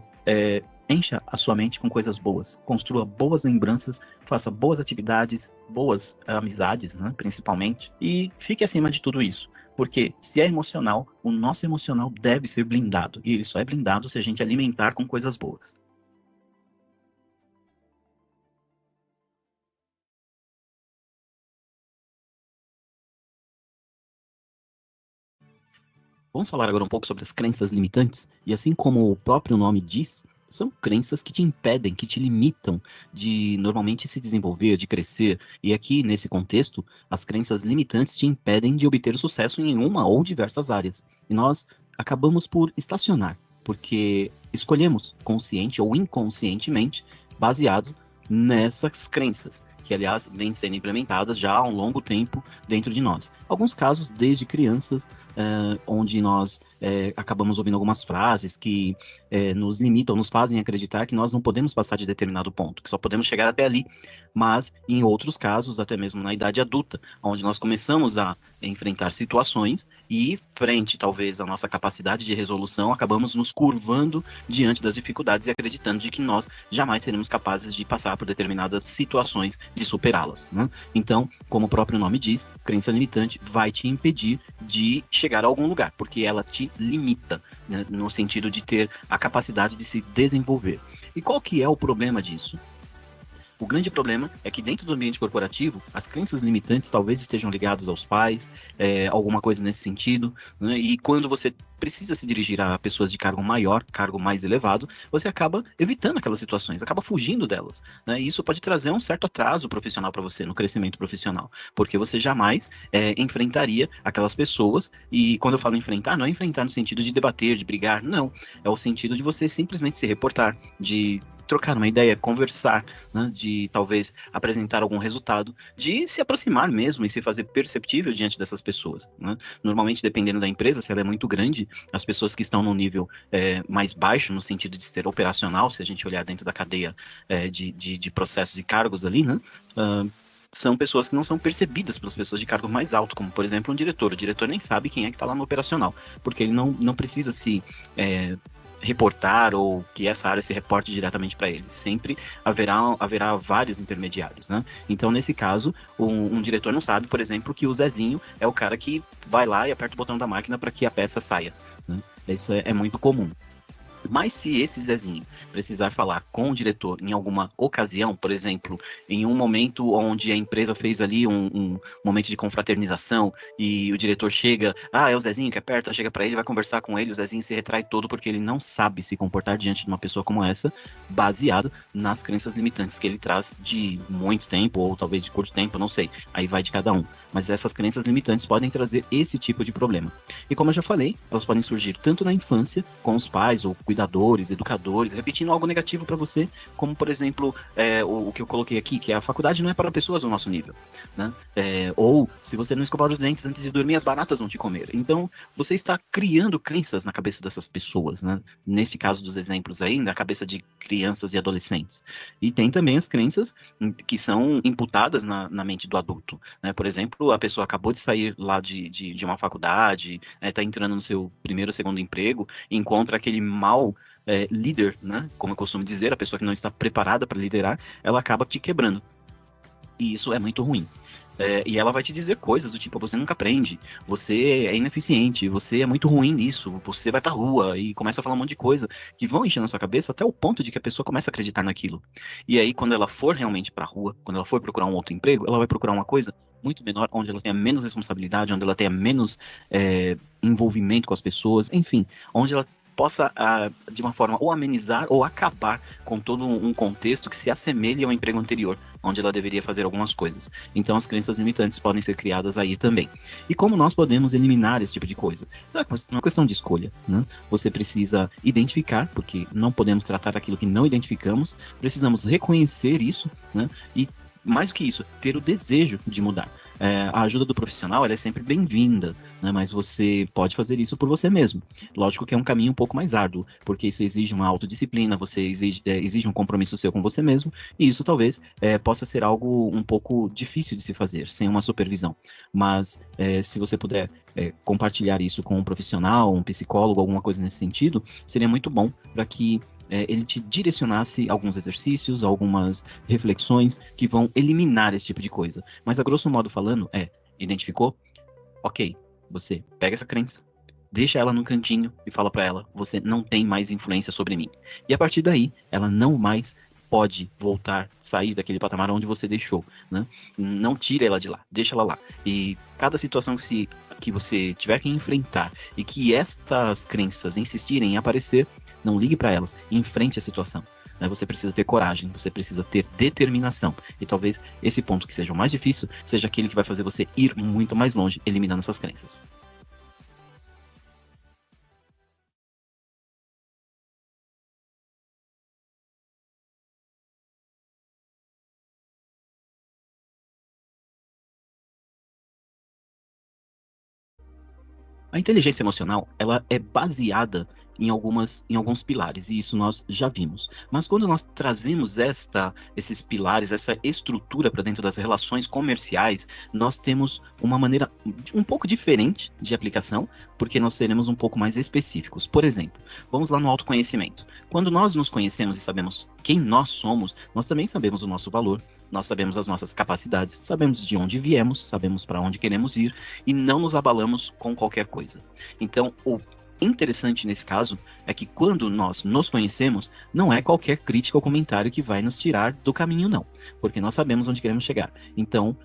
encha a sua mente com coisas boas, construa boas lembranças, faça boas atividades, boas amizades, né, principalmente, e fique acima de tudo isso. Porque se é emocional, o nosso emocional deve ser blindado. E ele só é blindado se a gente alimentar com coisas boas. Vamos falar agora um pouco sobre as crenças limitantes. E assim como o próprio nome diz, são crenças que te impedem, que te limitam de normalmente se desenvolver, de crescer. E aqui, nesse contexto, as crenças limitantes te impedem de obter o sucesso em uma ou diversas áreas. E nós acabamos por estacionar, porque escolhemos, consciente ou inconscientemente, baseado nessas crenças, que aliás vêm sendo implementadas já há um longo tempo dentro de nós. Alguns casos desde crianças, onde nós acabamos ouvindo algumas frases que nos limitam, nos fazem acreditar que nós não podemos passar de determinado ponto, que só podemos chegar até ali. Mas em outros casos, até mesmo na idade adulta, onde nós começamos a enfrentar situações e, frente talvez à nossa capacidade de resolução, acabamos nos curvando diante das dificuldades e acreditando de que nós jamais seremos capazes de passar por determinadas situações, de superá-las, né? Então, como o próprio nome diz, crença limitante vai te impedir de chegar a algum lugar, porque ela te limita, né, no sentido de ter a capacidade de se desenvolver. E qual que é o problema disso? O grande problema é que dentro do ambiente corporativo, as crenças limitantes talvez estejam ligadas aos pais, alguma coisa nesse sentido, né? E quando você precisa se dirigir a pessoas de cargo maior, cargo mais elevado, você acaba evitando aquelas situações, acaba fugindo delas, né? E isso pode trazer um certo atraso profissional para você, no crescimento profissional, porque você jamais enfrentaria aquelas pessoas, e quando eu falo enfrentar, não é enfrentar no sentido de debater, de brigar, não, é o sentido de você simplesmente se reportar, de trocar uma ideia, conversar, né, de talvez apresentar algum resultado, de se aproximar mesmo e se fazer perceptível diante dessas pessoas, né? Normalmente, dependendo da empresa, se ela é muito grande, as pessoas que estão no nível mais baixo, no sentido de ser operacional, se a gente olhar dentro da cadeia de processos e cargos ali, né? São pessoas que não são percebidas pelas pessoas de cargo mais alto, como, por exemplo, um diretor. O diretor nem sabe quem é que está lá no operacional, porque ele não precisa se reportar ou que essa área se reporte diretamente para ele. Sempre haverá vários intermediários, né? Então, nesse caso, um diretor não sabe, por exemplo, que o Zezinho é o cara que vai lá e aperta o botão da máquina para que a peça saia, né? Isso é muito comum. Mas se esse Zezinho precisar falar com o diretor em alguma ocasião, por exemplo, em um momento onde a empresa fez ali um momento de confraternização e o diretor chega, é o Zezinho que aperta, chega para ele, vai conversar com ele, o Zezinho se retrai todo porque ele não sabe se comportar diante de uma pessoa como essa, baseado nas crenças limitantes que ele traz de muito tempo ou talvez de curto tempo, não sei, aí vai de cada um. Mas essas crenças limitantes podem trazer esse tipo de problema. E como eu já falei, elas podem surgir tanto na infância, com os pais ou cuidadores, educadores, repetindo algo negativo para você, como, por exemplo, o que eu coloquei aqui, que a faculdade não é para pessoas do nosso nível, né? Ou, se você não escovar os dentes antes de dormir, as baratas vão te comer. Então, você está criando crenças na cabeça dessas pessoas, né? Nesse caso dos exemplos aí, na cabeça de crianças e adolescentes. E tem também as crenças que são imputadas na mente do adulto, né? Por exemplo, a pessoa acabou de sair lá de uma faculdade, está entrando no seu primeiro ou segundo emprego, e encontra aquele mau líder, né? Como eu costumo dizer, a pessoa que não está preparada para liderar, ela acaba te quebrando. E isso é muito ruim. E ela vai te dizer coisas do tipo, você nunca aprende, você é ineficiente, você é muito ruim nisso, você vai pra rua, e começa a falar um monte de coisa que vão encher na sua cabeça até o ponto de que a pessoa começa a acreditar naquilo. E aí, quando ela for realmente pra rua, quando ela for procurar um outro emprego, ela vai procurar uma coisa muito menor, onde ela tenha menos responsabilidade, onde ela tenha menos envolvimento com as pessoas, enfim, onde ela possa, de uma forma, ou amenizar ou acabar com todo um contexto que se assemelhe ao emprego anterior, onde ela deveria fazer algumas coisas. Então, as crenças limitantes podem ser criadas aí também. E como nós podemos eliminar esse tipo de coisa? É uma questão de escolha, né? Você precisa identificar, porque não podemos tratar aquilo que não identificamos, precisamos reconhecer isso, né? E, mais do que isso, ter o desejo de mudar. A ajuda do profissional ela é sempre bem-vinda, né? Mas você pode fazer isso por você mesmo. Lógico que é um caminho um pouco mais árduo, porque isso exige uma autodisciplina, você exige um compromisso seu com você mesmo, e isso talvez possa ser algo um pouco difícil de se fazer, sem uma supervisão. Mas se você puder compartilhar isso com um profissional, um psicólogo, alguma coisa nesse sentido, seria muito bom para que ele te direcionasse alguns exercícios, algumas reflexões que vão eliminar esse tipo de coisa. Mas, a grosso modo falando, identificou? Ok, você pega essa crença, deixa ela num cantinho e fala para ela, você não tem mais influência sobre mim. E a partir daí, ela não mais pode voltar, sair daquele patamar onde você deixou, né? Não tira ela de lá, deixa ela lá. E cada situação que você tiver que enfrentar e que estas crenças insistirem em aparecer, não ligue para elas, enfrente a situação. Né? Você precisa ter coragem, você precisa ter determinação. E talvez esse ponto que seja o mais difícil seja aquele que vai fazer você ir muito mais longe, eliminando essas crenças. A inteligência emocional, ela é baseada em alguns pilares, e isso nós já vimos. Mas quando nós trazemos esses pilares, essa estrutura para dentro das relações comerciais, nós temos uma maneira um pouco diferente de aplicação, porque nós seremos um pouco mais específicos. Por exemplo, vamos lá no autoconhecimento. Quando nós nos conhecemos e sabemos quem nós somos, nós também sabemos o nosso valor, nós sabemos as nossas capacidades, sabemos de onde viemos, sabemos para onde queremos ir e não nos abalamos com qualquer coisa. Então, o interessante nesse caso é que quando nós nos conhecemos, não é qualquer crítica ou comentário que vai nos tirar do caminho, não, porque nós sabemos onde queremos chegar. Então,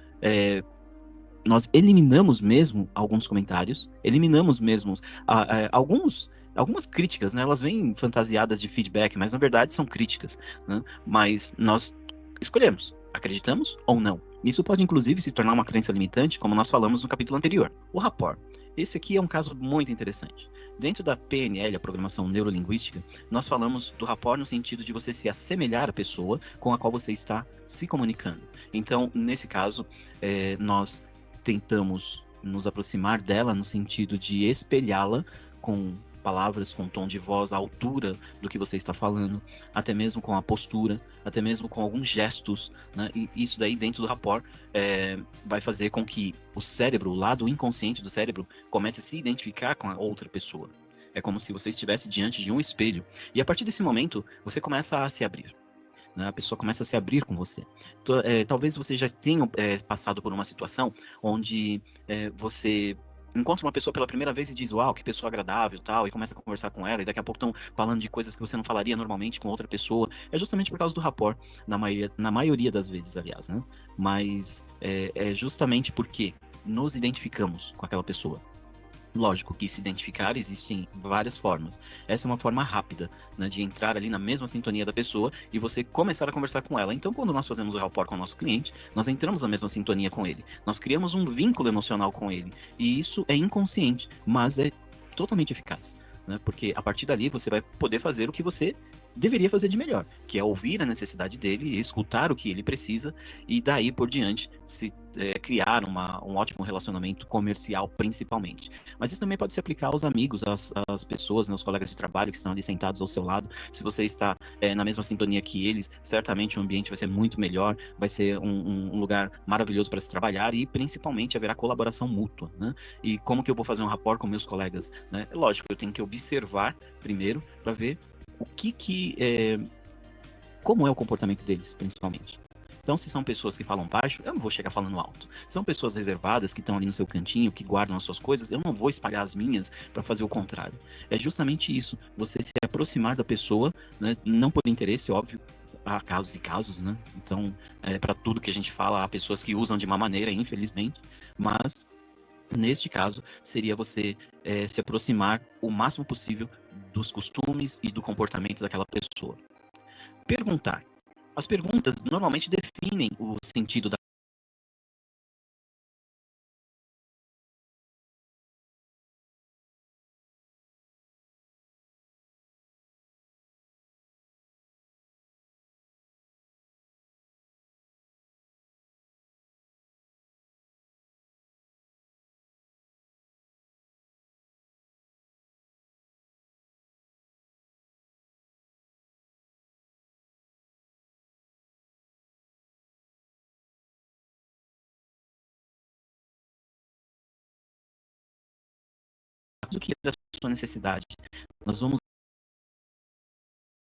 nós eliminamos mesmo alguns comentários, eliminamos mesmo algumas críticas, né? Elas vêm fantasiadas de feedback, mas na verdade são críticas, né? Mas nós escolhemos, acreditamos ou não. Isso pode inclusive se tornar uma crença limitante, como nós falamos no capítulo anterior, o rapport. Esse aqui é um caso muito interessante. Dentro da PNL, a programação neurolinguística, nós falamos do rapport no sentido de você se assemelhar à pessoa com a qual você está se comunicando. Então, nesse caso, nós tentamos nos aproximar dela no sentido de espelhá-la com palavras, com tom de voz, a altura do que você está falando, até mesmo com a postura, até mesmo com alguns gestos, né? E isso daí dentro do rapport vai fazer com que o cérebro, o lado inconsciente do cérebro, comece a se identificar com a outra pessoa. É como se você estivesse diante de um espelho. E a partir desse momento, você começa a se abrir. A pessoa começa a se abrir com você. Talvez você já tenha passado por uma situação onde você encontra uma pessoa pela primeira vez e diz, uau, que pessoa agradável, tal, e começa a conversar com ela, e daqui a pouco estão falando de coisas que você não falaria normalmente com outra pessoa. É justamente por causa do rapport, na maioria das vezes, aliás, né? Mas é justamente porque nos identificamos com aquela pessoa. Lógico que se identificar existem várias formas. Essa é uma forma rápida, né, de entrar ali na mesma sintonia da pessoa e você começar a conversar com ela. Então, quando nós fazemos o rapport com o nosso cliente, nós entramos na mesma sintonia com ele. Nós criamos um vínculo emocional com ele. E isso é inconsciente, mas é totalmente eficaz, né? Porque a partir dali você vai poder fazer o que você deveria fazer de melhor, que é ouvir a necessidade dele, escutar o que ele precisa e daí por diante criar um ótimo relacionamento comercial principalmente. Mas isso também pode se aplicar aos amigos, às pessoas, né, aos colegas de trabalho que estão ali sentados ao seu lado. Se você está na mesma sintonia que eles, certamente o ambiente vai ser muito melhor, vai ser um lugar maravilhoso para se trabalhar e principalmente haverá colaboração mútua, né? E como que eu vou fazer um rapport com meus colegas, né? Lógico, eu tenho que observar primeiro para ver como é o comportamento deles, principalmente. Então, se são pessoas que falam baixo, eu não vou chegar falando alto. Se são pessoas reservadas, que estão ali no seu cantinho, que guardam as suas coisas, eu não vou espalhar as minhas para fazer o contrário. É justamente isso, você se aproximar da pessoa, né, não por interesse, óbvio, há casos e casos, né? Então, para tudo que a gente fala, há pessoas que usam de uma maneira, infelizmente, mas Neste caso, seria você se aproximar o máximo possível dos costumes e do comportamento daquela pessoa. Perguntar. As perguntas normalmente definem o sentido da do que é a sua necessidade. Nós vamos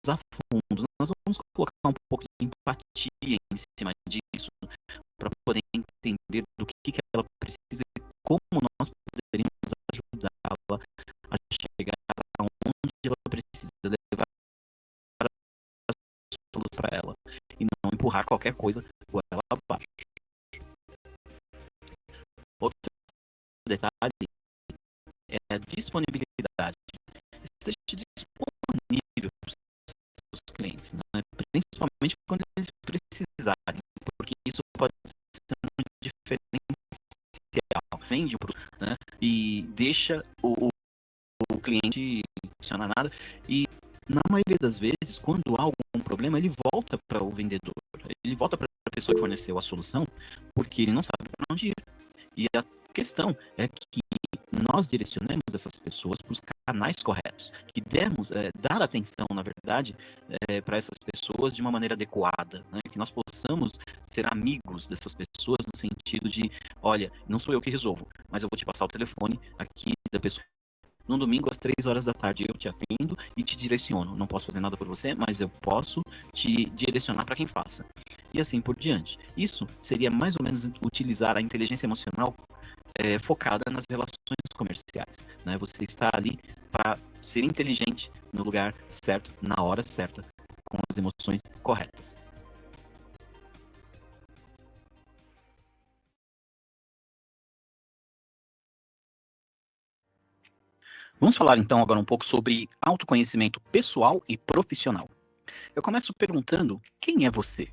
a fundo, nós vamos colocar um pouco de empatia em cima disso, para poder entender do que ela precisa e como nós poderíamos ajudá-la a chegar aonde ela precisa, levar a solução para ela e não empurrar qualquer coisa por ela abaixo. Outro detalhe é a disponibilidade. Esteja disponível para os clientes, né? Principalmente quando eles precisarem, porque isso pode ser muito diferencial. Vende o produto, né? E deixa o cliente não funciona nada. E na maioria das vezes, quando há algum problema, ele volta para o vendedor, ele volta para a pessoa que forneceu a solução, porque ele não sabe para onde ir. E a questão é que nós direcionemos essas pessoas para os canais corretos, que demos, dar atenção, na verdade, para essas pessoas de uma maneira adequada, né? Que nós possamos ser amigos dessas pessoas no sentido de, olha, não sou eu que resolvo, mas eu vou te passar o telefone aqui da pessoa. No domingo, às 3 horas da tarde, eu te atendo e te direciono. Não posso fazer nada por você, mas eu posso te direcionar para quem faça. E assim por diante. Isso seria mais ou menos utilizar a inteligência emocional focada nas relações comerciais, né? Você está ali para ser inteligente no lugar certo, na hora certa, com as emoções corretas. Vamos falar então agora um pouco sobre autoconhecimento pessoal e profissional. Eu começo perguntando: quem é você?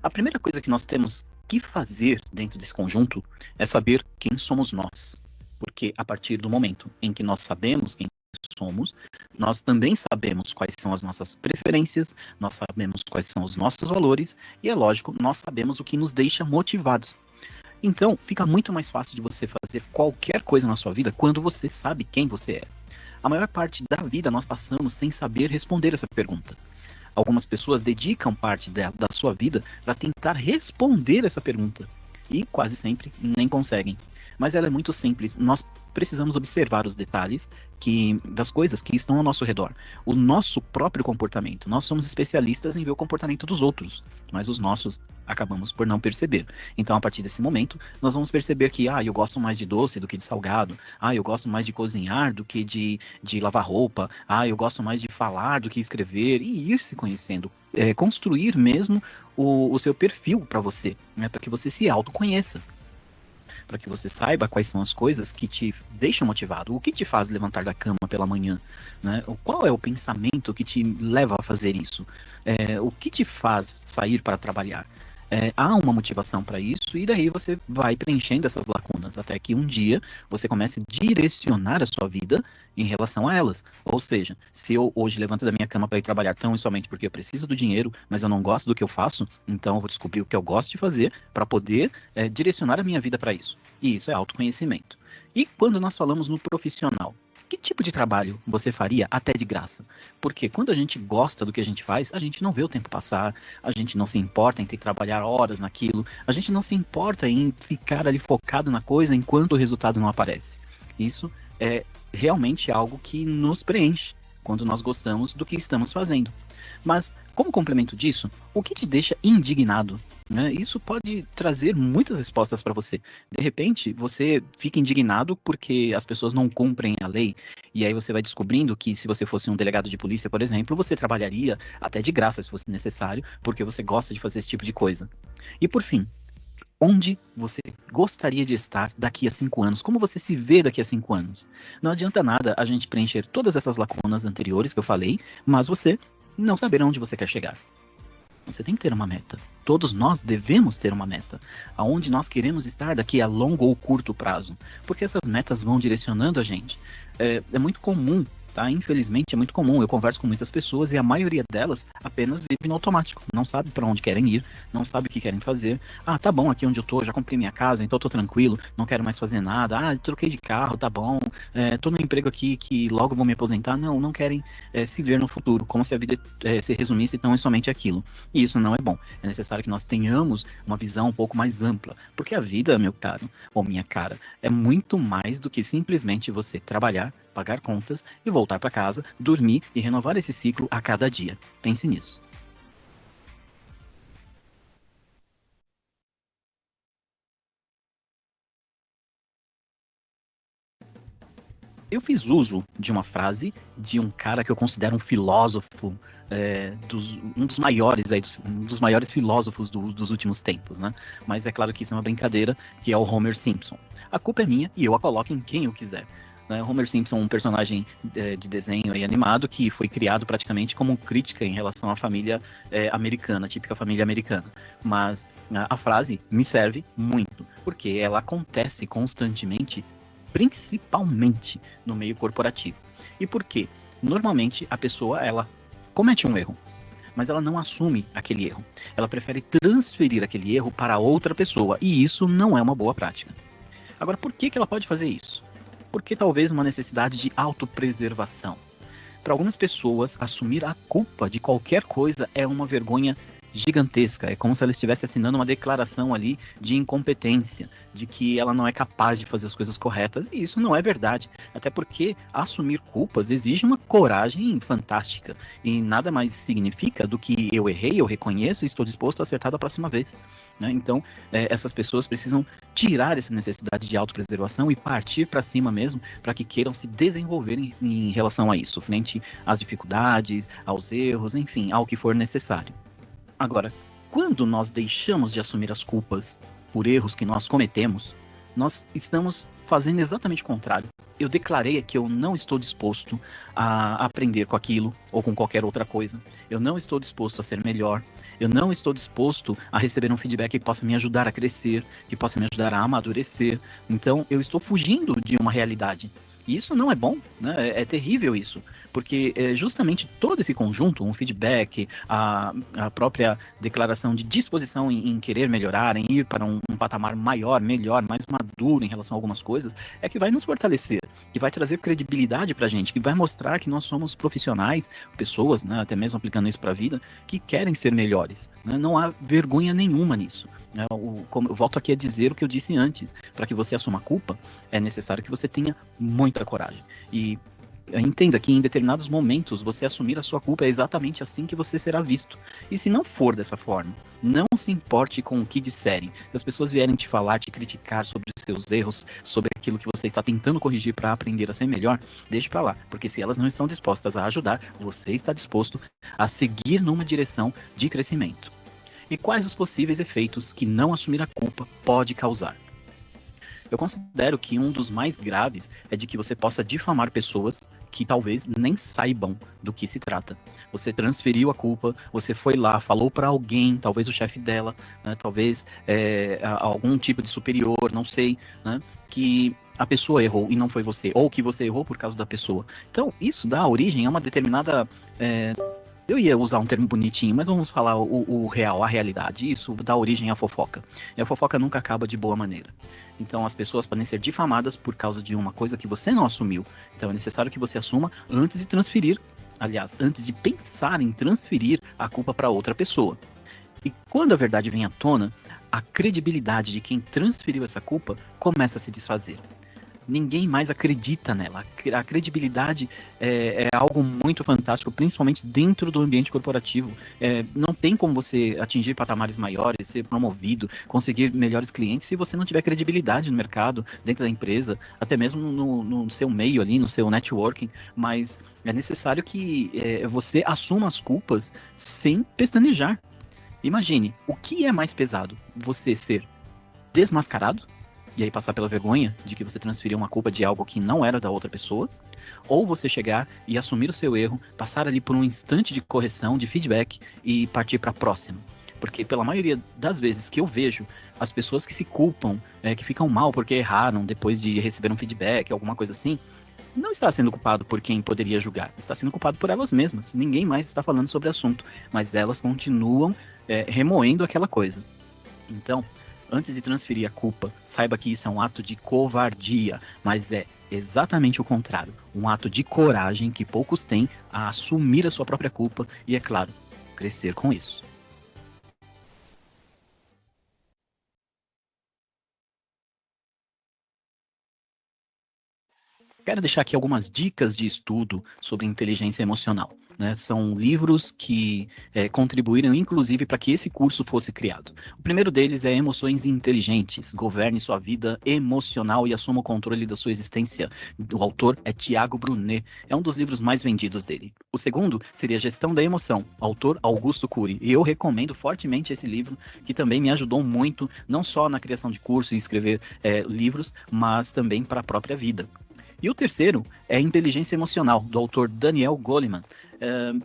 A primeira coisa que nós temos que fazer dentro desse conjunto é saber quem somos nós. Porque a partir do momento em que nós sabemos quem somos, nós também sabemos quais são as nossas preferências, nós sabemos quais são os nossos valores e, é lógico, nós sabemos o que nos deixa motivados. Então, fica muito mais fácil de você fazer qualquer coisa na sua vida quando você sabe quem você é. A maior parte da vida nós passamos sem saber responder essa pergunta. Algumas pessoas dedicam parte da sua vida para tentar responder essa pergunta e quase sempre nem conseguem. Mas ela é muito simples. Nós precisamos observar os detalhes das coisas que estão ao nosso redor. O nosso próprio comportamento. Nós somos especialistas em ver o comportamento dos outros, mas os nossos acabamos por não perceber. Então, a partir desse momento, nós vamos perceber que eu gosto mais de doce do que de salgado. Eu gosto mais de cozinhar do que de lavar roupa. Eu gosto mais de falar do que escrever. E ir se conhecendo. Construir mesmo o seu perfil para você, né, para que você se autoconheça. Para que você saiba quais são as coisas que te deixam motivado, o que te faz levantar da cama pela manhã, né? Qual é o pensamento que te leva a fazer isso, o que te faz sair para trabalhar. Há uma motivação para isso e daí você vai preenchendo essas lacunas até que um dia você comece a direcionar a sua vida em relação a elas. Ou seja, se eu hoje levanto da minha cama para ir trabalhar tão e somente porque eu preciso do dinheiro, mas eu não gosto do que eu faço, então eu vou descobrir o que eu gosto de fazer para poder direcionar a minha vida para isso. E isso é autoconhecimento. E quando nós falamos no profissional, que tipo de trabalho você faria até de graça? Porque quando a gente gosta do que a gente faz, a gente não vê o tempo passar, a gente não se importa em ter que trabalhar horas naquilo, a gente não se importa em ficar ali focado na coisa enquanto o resultado não aparece. Isso é realmente algo que nos preenche quando nós gostamos do que estamos fazendo. Mas, como complemento disso, o que te deixa indignado? Né? Isso pode trazer muitas respostas para você. De repente, você fica indignado porque as pessoas não cumprem a lei, e aí você vai descobrindo que se você fosse um delegado de polícia, por exemplo, você trabalharia até de graça se fosse necessário, porque você gosta de fazer esse tipo de coisa. E por fim, onde você gostaria de estar daqui a 5 anos, como você se vê daqui a 5 anos. Não adianta nada a gente preencher todas essas lacunas anteriores que eu falei, mas você não saber onde você quer chegar. Você tem que ter uma meta. Todos nós devemos ter uma meta. Aonde nós queremos estar daqui a longo ou curto prazo. Porque essas metas vão direcionando a gente. É muito comum, tá? Infelizmente é muito comum. Eu converso com muitas pessoas e a maioria delas apenas vive no automático. Não sabe para onde querem ir, não sabe o que querem fazer. Ah, tá bom, aqui onde eu tô, já comprei minha casa, então eu tô tranquilo, não quero mais fazer nada. Ah, troquei de carro, tá bom. Tô no emprego aqui que logo vou me aposentar. Não querem se ver no futuro, como se a vida se resumisse tão somente aquilo. E isso não é bom. É necessário que nós tenhamos uma visão um pouco mais ampla. Porque a vida, meu caro, ou minha cara, é muito mais do que simplesmente você trabalhar, pagar contas e voltar para casa, dormir e renovar esse ciclo a cada dia. Pense nisso. Eu fiz uso de uma frase de um cara que eu considero um filósofo, um dos maiores filósofos dos últimos tempos, né? Mas é claro que isso é uma brincadeira, que é o Homer Simpson. A culpa é minha e eu a coloco em quem eu quiser. Homer Simpson, um personagem de desenho e animado que foi criado praticamente como crítica em relação à família americana, típica família americana. Mas a frase me serve muito, porque ela acontece constantemente, principalmente no meio corporativo. E por quê? Normalmente a pessoa, ela comete um erro, mas ela não assume aquele erro. Ela prefere transferir aquele erro para outra pessoa, e isso não é uma boa prática. Agora, por que ela pode fazer isso? Porque talvez uma necessidade de autopreservação. Para algumas pessoas, assumir a culpa de qualquer coisa é uma vergonha gigantesca. É como se ela estivesse assinando uma declaração ali de incompetência, de que ela não é capaz de fazer as coisas corretas, e isso não é verdade. Até porque assumir culpas exige uma coragem fantástica, e nada mais significa do que eu errei, eu reconheço e estou disposto a acertar da próxima vez. Então, essas pessoas precisam tirar essa necessidade de autopreservação e partir para cima mesmo, para que queiram se desenvolver em relação a isso, frente às dificuldades, aos erros, enfim, ao que for necessário. Agora, quando nós deixamos de assumir as culpas por erros que nós cometemos, nós estamos fazendo exatamente o contrário. Eu declarei que eu não estou disposto a aprender com aquilo ou com qualquer outra coisa. Eu não estou disposto a ser melhor. Eu não estou disposto a receber um feedback que possa me ajudar a crescer, que possa me ajudar a amadurecer. Então, eu estou fugindo de uma realidade. E isso não é bom, né? É terrível isso. Porque justamente todo esse conjunto, um feedback, a própria declaração de disposição em querer melhorar, em ir para um patamar maior, melhor, mais maduro em relação a algumas coisas, é que vai nos fortalecer, que vai trazer credibilidade para a gente, que vai mostrar que nós somos profissionais, pessoas, né, até mesmo aplicando isso para a vida, que querem ser melhores. Né? Não há vergonha nenhuma nisso. Eu volto aqui a dizer o que eu disse antes. Para que você assuma a culpa, é necessário que você tenha muita coragem. E entenda que em determinados momentos você assumir a sua culpa é exatamente assim que você será visto. E se não for dessa forma, não se importe com o que disserem. Se as pessoas vierem te falar, te criticar sobre os seus erros, sobre aquilo que você está tentando corrigir para aprender a ser melhor, deixe para lá. Porque se elas não estão dispostas a ajudar, você está disposto a seguir numa direção de crescimento. E quais os possíveis efeitos que não assumir a culpa pode causar? Eu considero que um dos mais graves é de que você possa difamar pessoas que talvez nem saibam do que se trata. Você transferiu a culpa, você foi lá, falou para alguém, talvez o chefe dela, né, talvez algum tipo de superior, não sei, né, que a pessoa errou e não foi você, ou que você errou por causa da pessoa. Então, isso dá origem a uma determinada... Eu ia usar um termo bonitinho, mas vamos falar o real, a realidade. Isso dá origem à fofoca. E a fofoca nunca acaba de boa maneira. Então as pessoas podem ser difamadas por causa de uma coisa que você não assumiu. Então é necessário que você assuma antes de transferir, aliás, antes de pensar em transferir a culpa para outra pessoa. E quando a verdade vem à tona, a credibilidade de quem transferiu essa culpa começa a se desfazer. Ninguém mais acredita nela. A credibilidade é algo muito fantástico, principalmente dentro do ambiente corporativo. Não tem como você atingir patamares maiores, ser promovido, conseguir melhores clientes se você não tiver credibilidade no mercado, dentro da empresa, até mesmo no seu meio ali, no seu networking. Mas é necessário que você assuma as culpas sem pestanejar. Imagine, o que é mais pesado? Você ser desmascarado, e aí passar pela vergonha de que você transferiu uma culpa de algo que não era da outra pessoa, ou você chegar e assumir o seu erro, passar ali por um instante de correção, de feedback e partir para a próxima. Porque pela maioria das vezes que eu vejo as pessoas que se culpam, que ficam mal porque erraram depois de receber um feedback, alguma coisa assim, não está sendo culpado por quem poderia julgar, está sendo culpado por elas mesmas. Ninguém mais está falando sobre o assunto, mas elas continuam remoendo aquela coisa. Então, antes de transferir a culpa, saiba que isso é um ato de covardia, mas é exatamente o contrário, um ato de coragem que poucos têm a assumir a sua própria culpa e, é claro, crescer com isso. Quero deixar aqui algumas dicas de estudo sobre inteligência emocional, né? São livros que contribuíram, inclusive, para que esse curso fosse criado. O primeiro deles é Emoções Inteligentes, Governe Sua Vida Emocional e Assuma o Controle da Sua Existência. O autor é Tiago Brunet, é um dos livros mais vendidos dele. O segundo seria Gestão da Emoção, autor Augusto Cury, e eu recomendo fortemente esse livro, que também me ajudou muito, não só na criação de cursos e escrever livros, mas também para a própria vida. E o terceiro é Inteligência Emocional, do autor Daniel Goleman.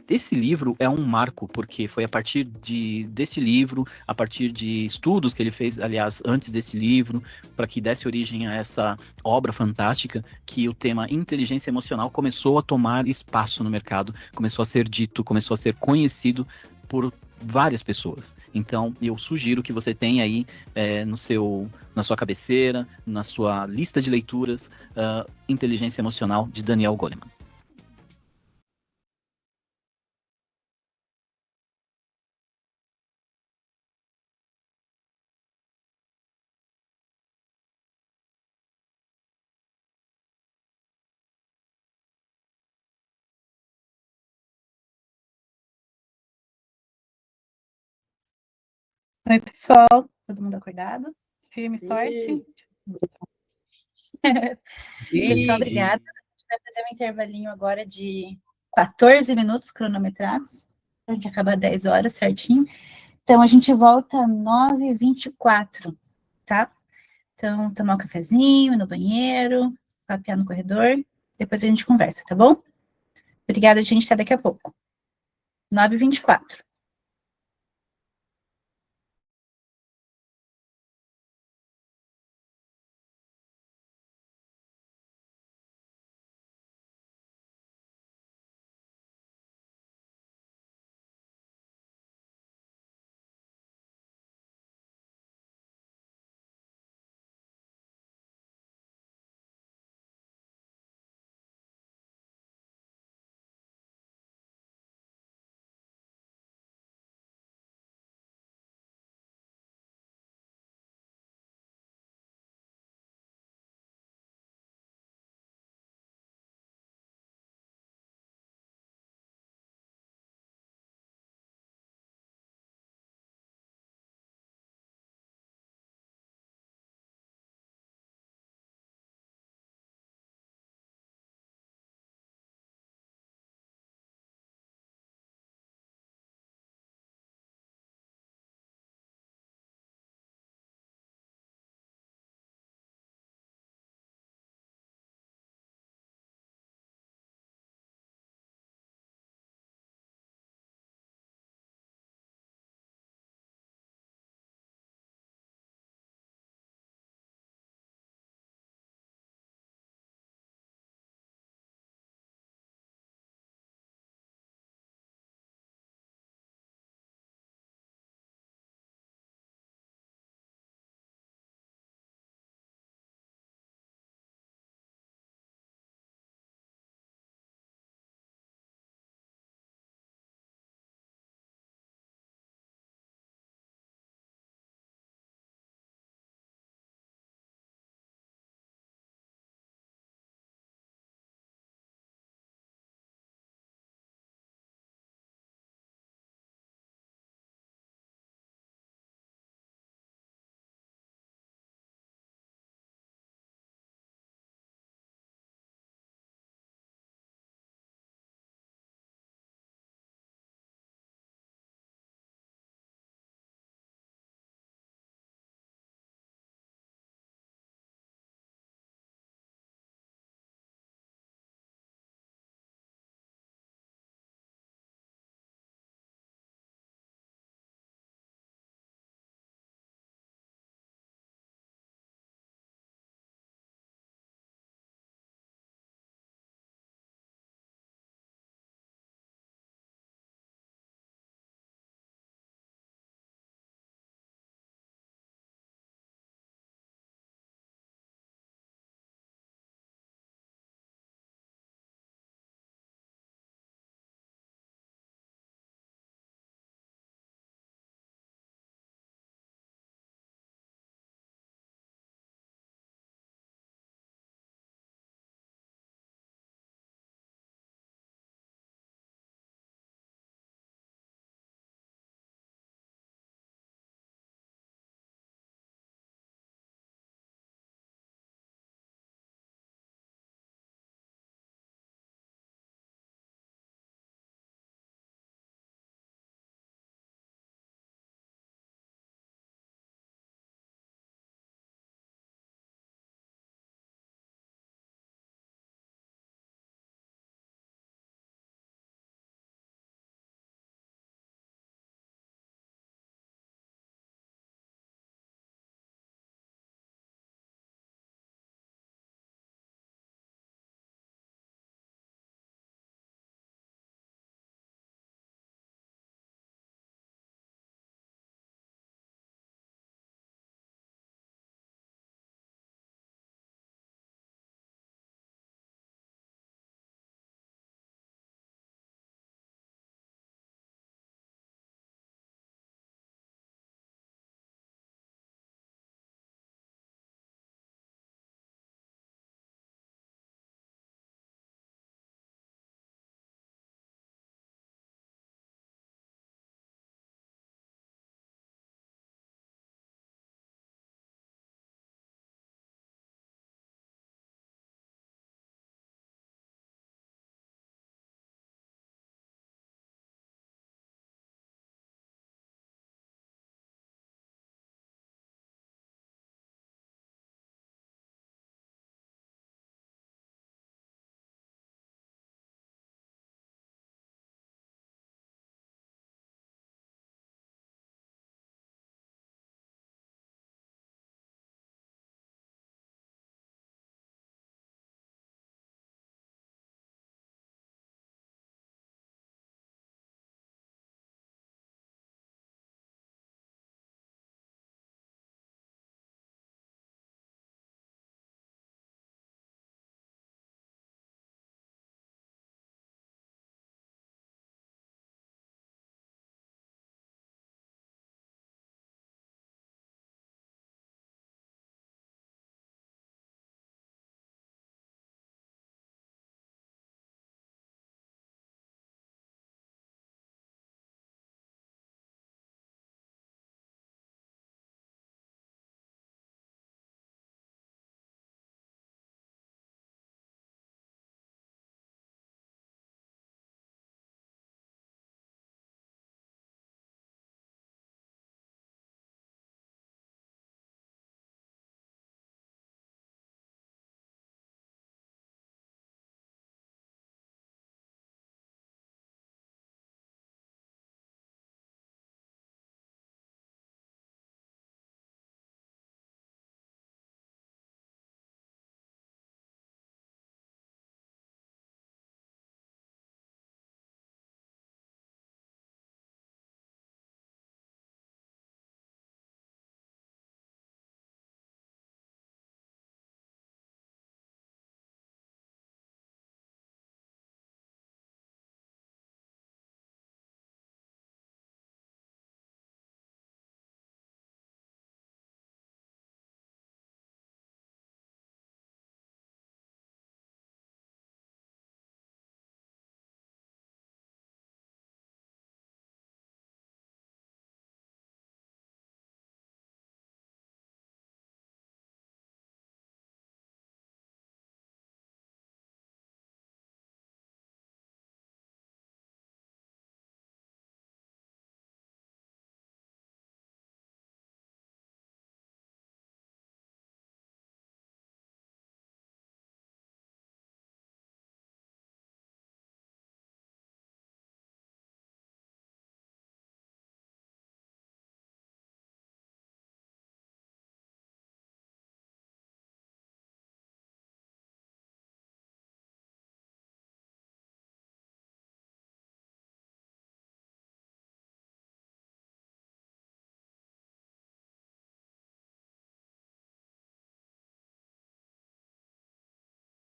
Esse livro é um marco, porque foi a partir desse livro, a partir de estudos que ele fez, aliás, antes desse livro, para que desse origem a essa obra fantástica, que o tema inteligência emocional começou a tomar espaço no mercado, começou a ser dito, começou a ser conhecido por várias pessoas. Então, eu sugiro que você tenha aí na sua cabeceira, na sua lista de leituras, Inteligência Emocional, de Daniel Goleman. Oi, pessoal, todo mundo acordado? Firme e Sim. forte? Sim. Pessoal, obrigada. A gente vai fazer um intervalinho agora de 14 minutos cronometrados, para a gente acabar 10 horas certinho. Então, a gente volta às 9h24, tá? Então, tomar um cafezinho, ir no banheiro, papear no corredor, depois a gente conversa, tá bom? Obrigada, gente, até daqui a pouco. 9h24.